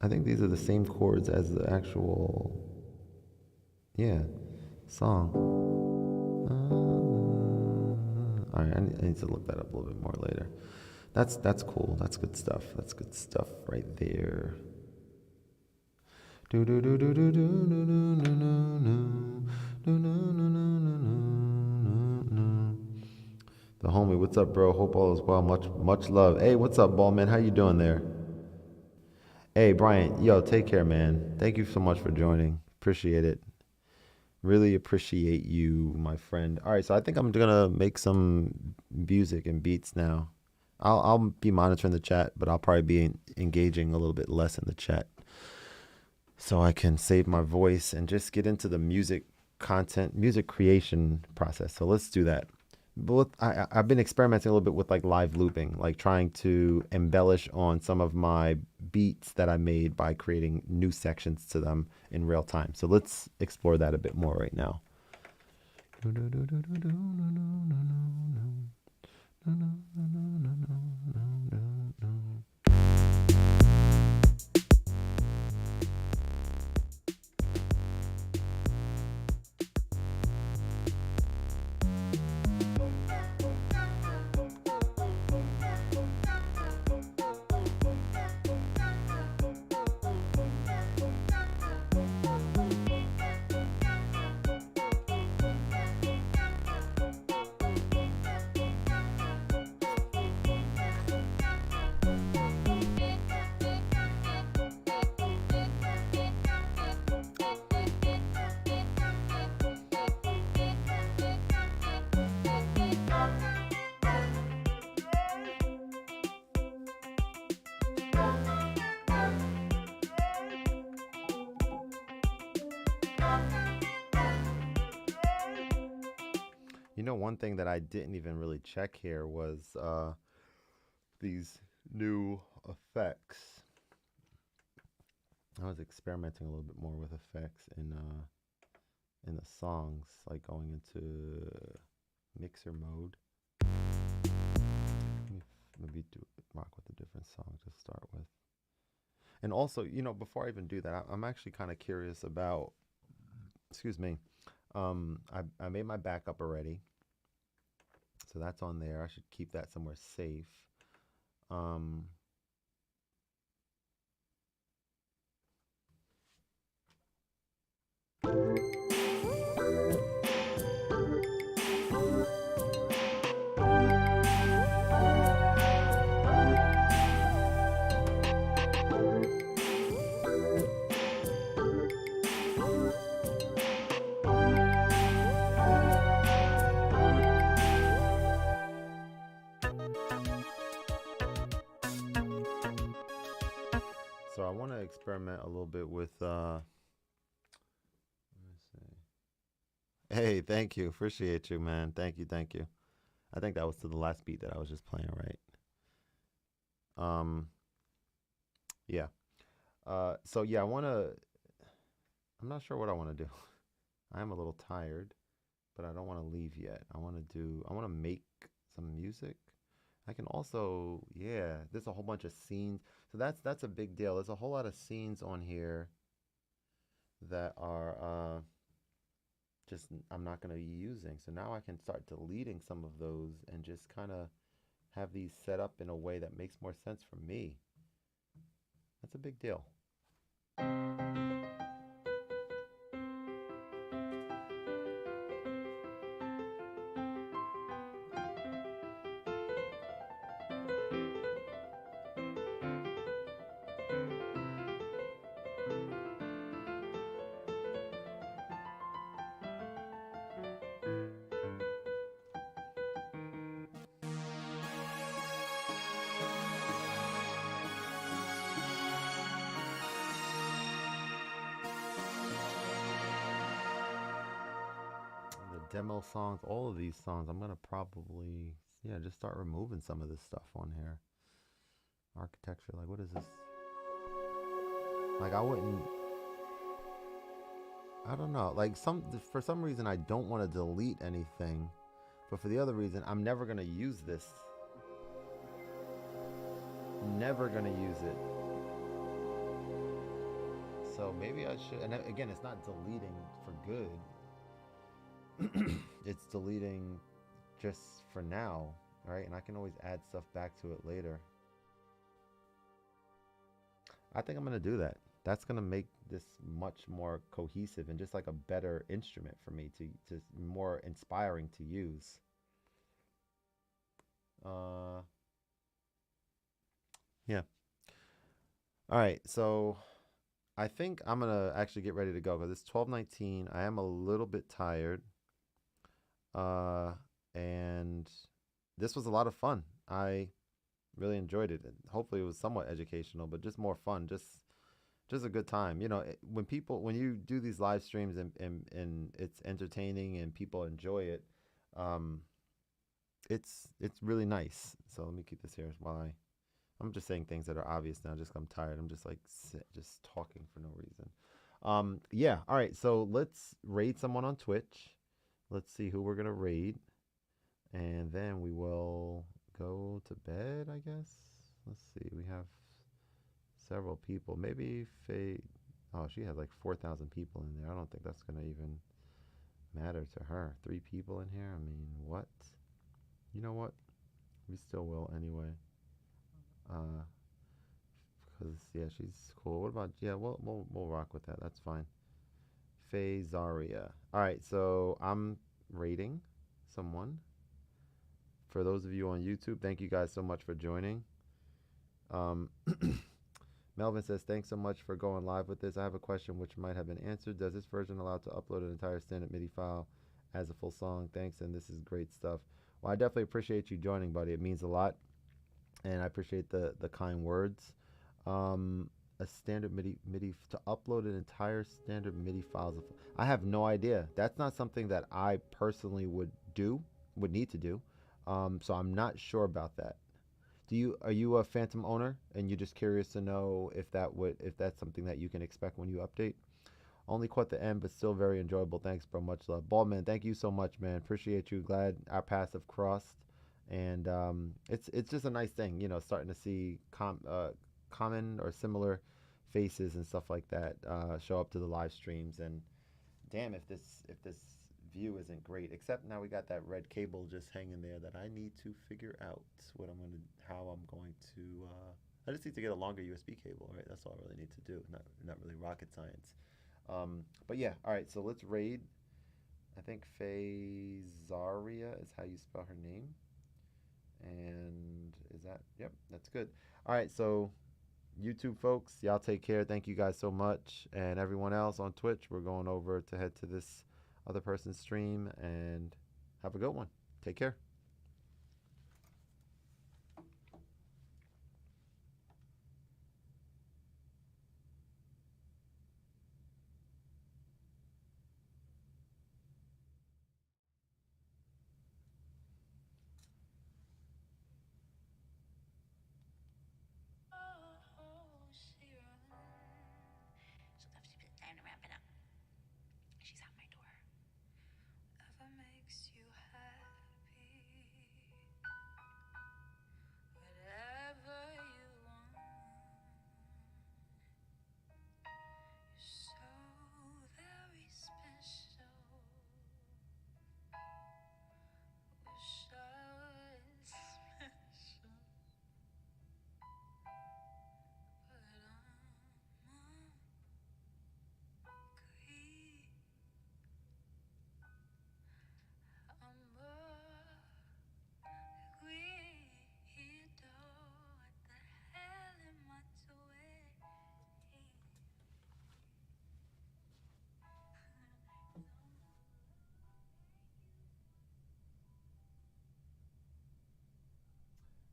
I think these are the same chords as the actual, yeah, song. All right, I need to look that up a little bit more later. That's cool. That's good stuff. That's good stuff right there. Do do do do do do do do do do do. The homie, what's up, bro? Hope all is well. Much love. Hey, what's up, Ballman? How you doing there? Hey, Brian. Yo, take care, man. Thank you so much for joining. Appreciate it. Really appreciate you, my friend. All right, so I think I'm gonna make some music and beats now. I'll be monitoring the chat, but I'll probably be engaging a little bit less in the chat, so I can save my voice and just get into the music content, music creation process. So let's do that. But I've been experimenting a little bit with like live looping, like trying to embellish on some of my beats that I made by creating new sections to them in real time. So let's explore that a bit more right now. You know, one thing that I didn't even really check here was these new effects. I was experimenting a little bit more with effects in the songs, like going into mixer mode. Maybe rock with a different song to start with. And also, you know, before I even do that, I'm actually kind of curious about, excuse me, I made my backup already. So that's on there. I should keep that somewhere safe. So I want to experiment a little bit with, let me see. Hey, thank you. Appreciate you, man. Thank you, thank you. I think that was to the last beat that I was just playing, right? Yeah. So yeah, I'm not sure what I want to do. I am a little tired, but I don't want to leave yet. I want to make some music. I can also, yeah, there's a whole bunch of scenes. So that's a big deal. There's a whole lot of scenes on here that are just I'm not going to be using. So now I can start deleting some of those and just kind of have these set up in a way that makes more sense for me. That's a big deal. Demo songs, all of these songs, I'm gonna probably, yeah, just start removing some of this stuff on here. Architecture, like what is this? Like I wouldn't, I don't know. Like for some reason I don't want to delete anything, but for the other reason I'm never gonna use this. Never gonna use it. So maybe I should. And again, it's not deleting for good. It's deleting just for now, right? And I can always add stuff back to it later. I think I'm gonna do that. That's gonna make this much more cohesive and just like a better instrument for me to more inspiring to use. Uh, yeah. All right. So I think I'm gonna actually get ready to go because it's 12:19. I am a little bit tired. Uh, and this was a lot of fun. I really enjoyed it. And hopefully, it was somewhat educational, but just more fun. Just a good time. You know, when you do these live streams and it's entertaining and people enjoy it, um, it's really nice. So let me keep this here while I'm just saying things that are obvious now. Just 'cause I'm tired. I'm just like just talking for no reason. Yeah. All right. So let's raid someone on Twitch. Let's see who we're gonna raid, and then we will go to bed. I guess. Let's see. We have several people. Maybe Faye. Oh, she has like 4,000 people in there. I don't think that's gonna even matter to her. 3 people in here. I mean, what? You know what? We still will anyway. Uh, because yeah, she's cool. What about yeah? We'll rock with that. That's fine. Faye Zaria. All right, so I'm rating someone. For those of you on YouTube, thank you guys so much for joining. Um, Melvin says, thanks so much for going live with this. I have a question which might have been answered. Does this version allow to upload an entire standard MIDI file as a full song? Thanks, and this is great stuff. Well, I definitely appreciate you joining, buddy. It means a lot, and I appreciate the kind words. A standard MIDI to upload an entire standard MIDI files. I have no idea. That's not something that I personally would need to do. So I'm not sure about that. Are you a Phantom owner and you're just curious to know if that's something that you can expect when you update? Only caught the end, but still very enjoyable. Thanks, bro. Much love. Baldman, thank you so much, man. Appreciate you. Glad our paths have crossed. And it's just a nice thing, starting to see common or similar faces and stuff like that show up to the live streams. And damn, if this view isn't great, except now we got that red cable just hanging there that I need to figure out how I'm going to. I just need to get a longer USB cable, right? That's all I really need to do. Not really rocket science. But yeah, all right. So let's raid. I think Faye Zaria is how you spell her name. And is that? Yep, that's good. All right. So YouTube folks, y'all take care. Thank you guys so much. And everyone else on Twitch, we're going over to head to this other person's stream and have a good one. Take care.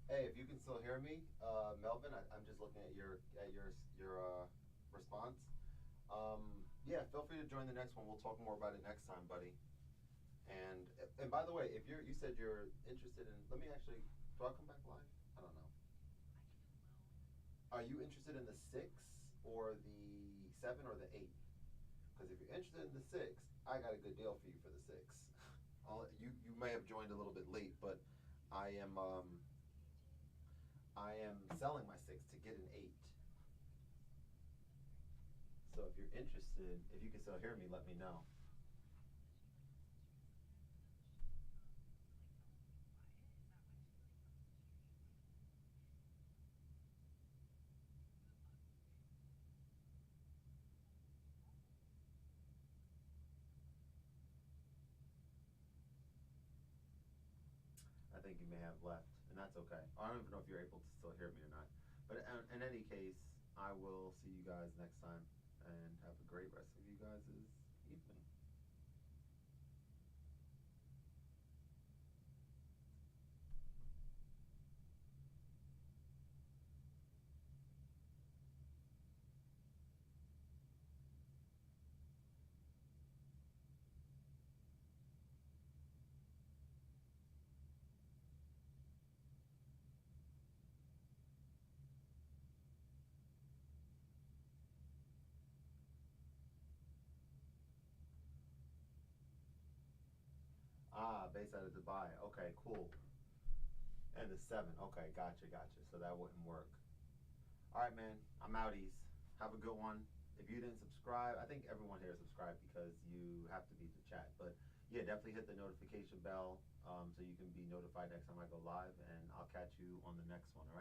Hey, if you can still hear me, Melvin, I'm just looking at your response. Yeah, feel free to join the next one. We'll talk more about it next time, buddy. And by the way, if you said you're interested in, let me actually, do I come back live? I don't know. Are you interested in the 6 or the 7 or the 8? Because if you're interested in the 6, I got a good deal for you for the 6. You may have joined a little bit late, but I am I am selling my 6 to get an 8. So if you're interested, if you can still hear me, let me know. I think you may have left, and that's okay. I don't even know if you're able to still hear me or not. But in any case, I will see you guys next time, and have a great rest of you guys' evening. Ah, based out of Dubai. Okay, cool. And the 7. Okay, gotcha, gotcha. So that wouldn't work. All right, man. I'm outies. Have a good one. If you didn't subscribe, I think everyone here subscribed because you have to be to chat. But yeah, definitely hit the notification bell so you can be notified next time I go live, and I'll catch you on the next one. All right.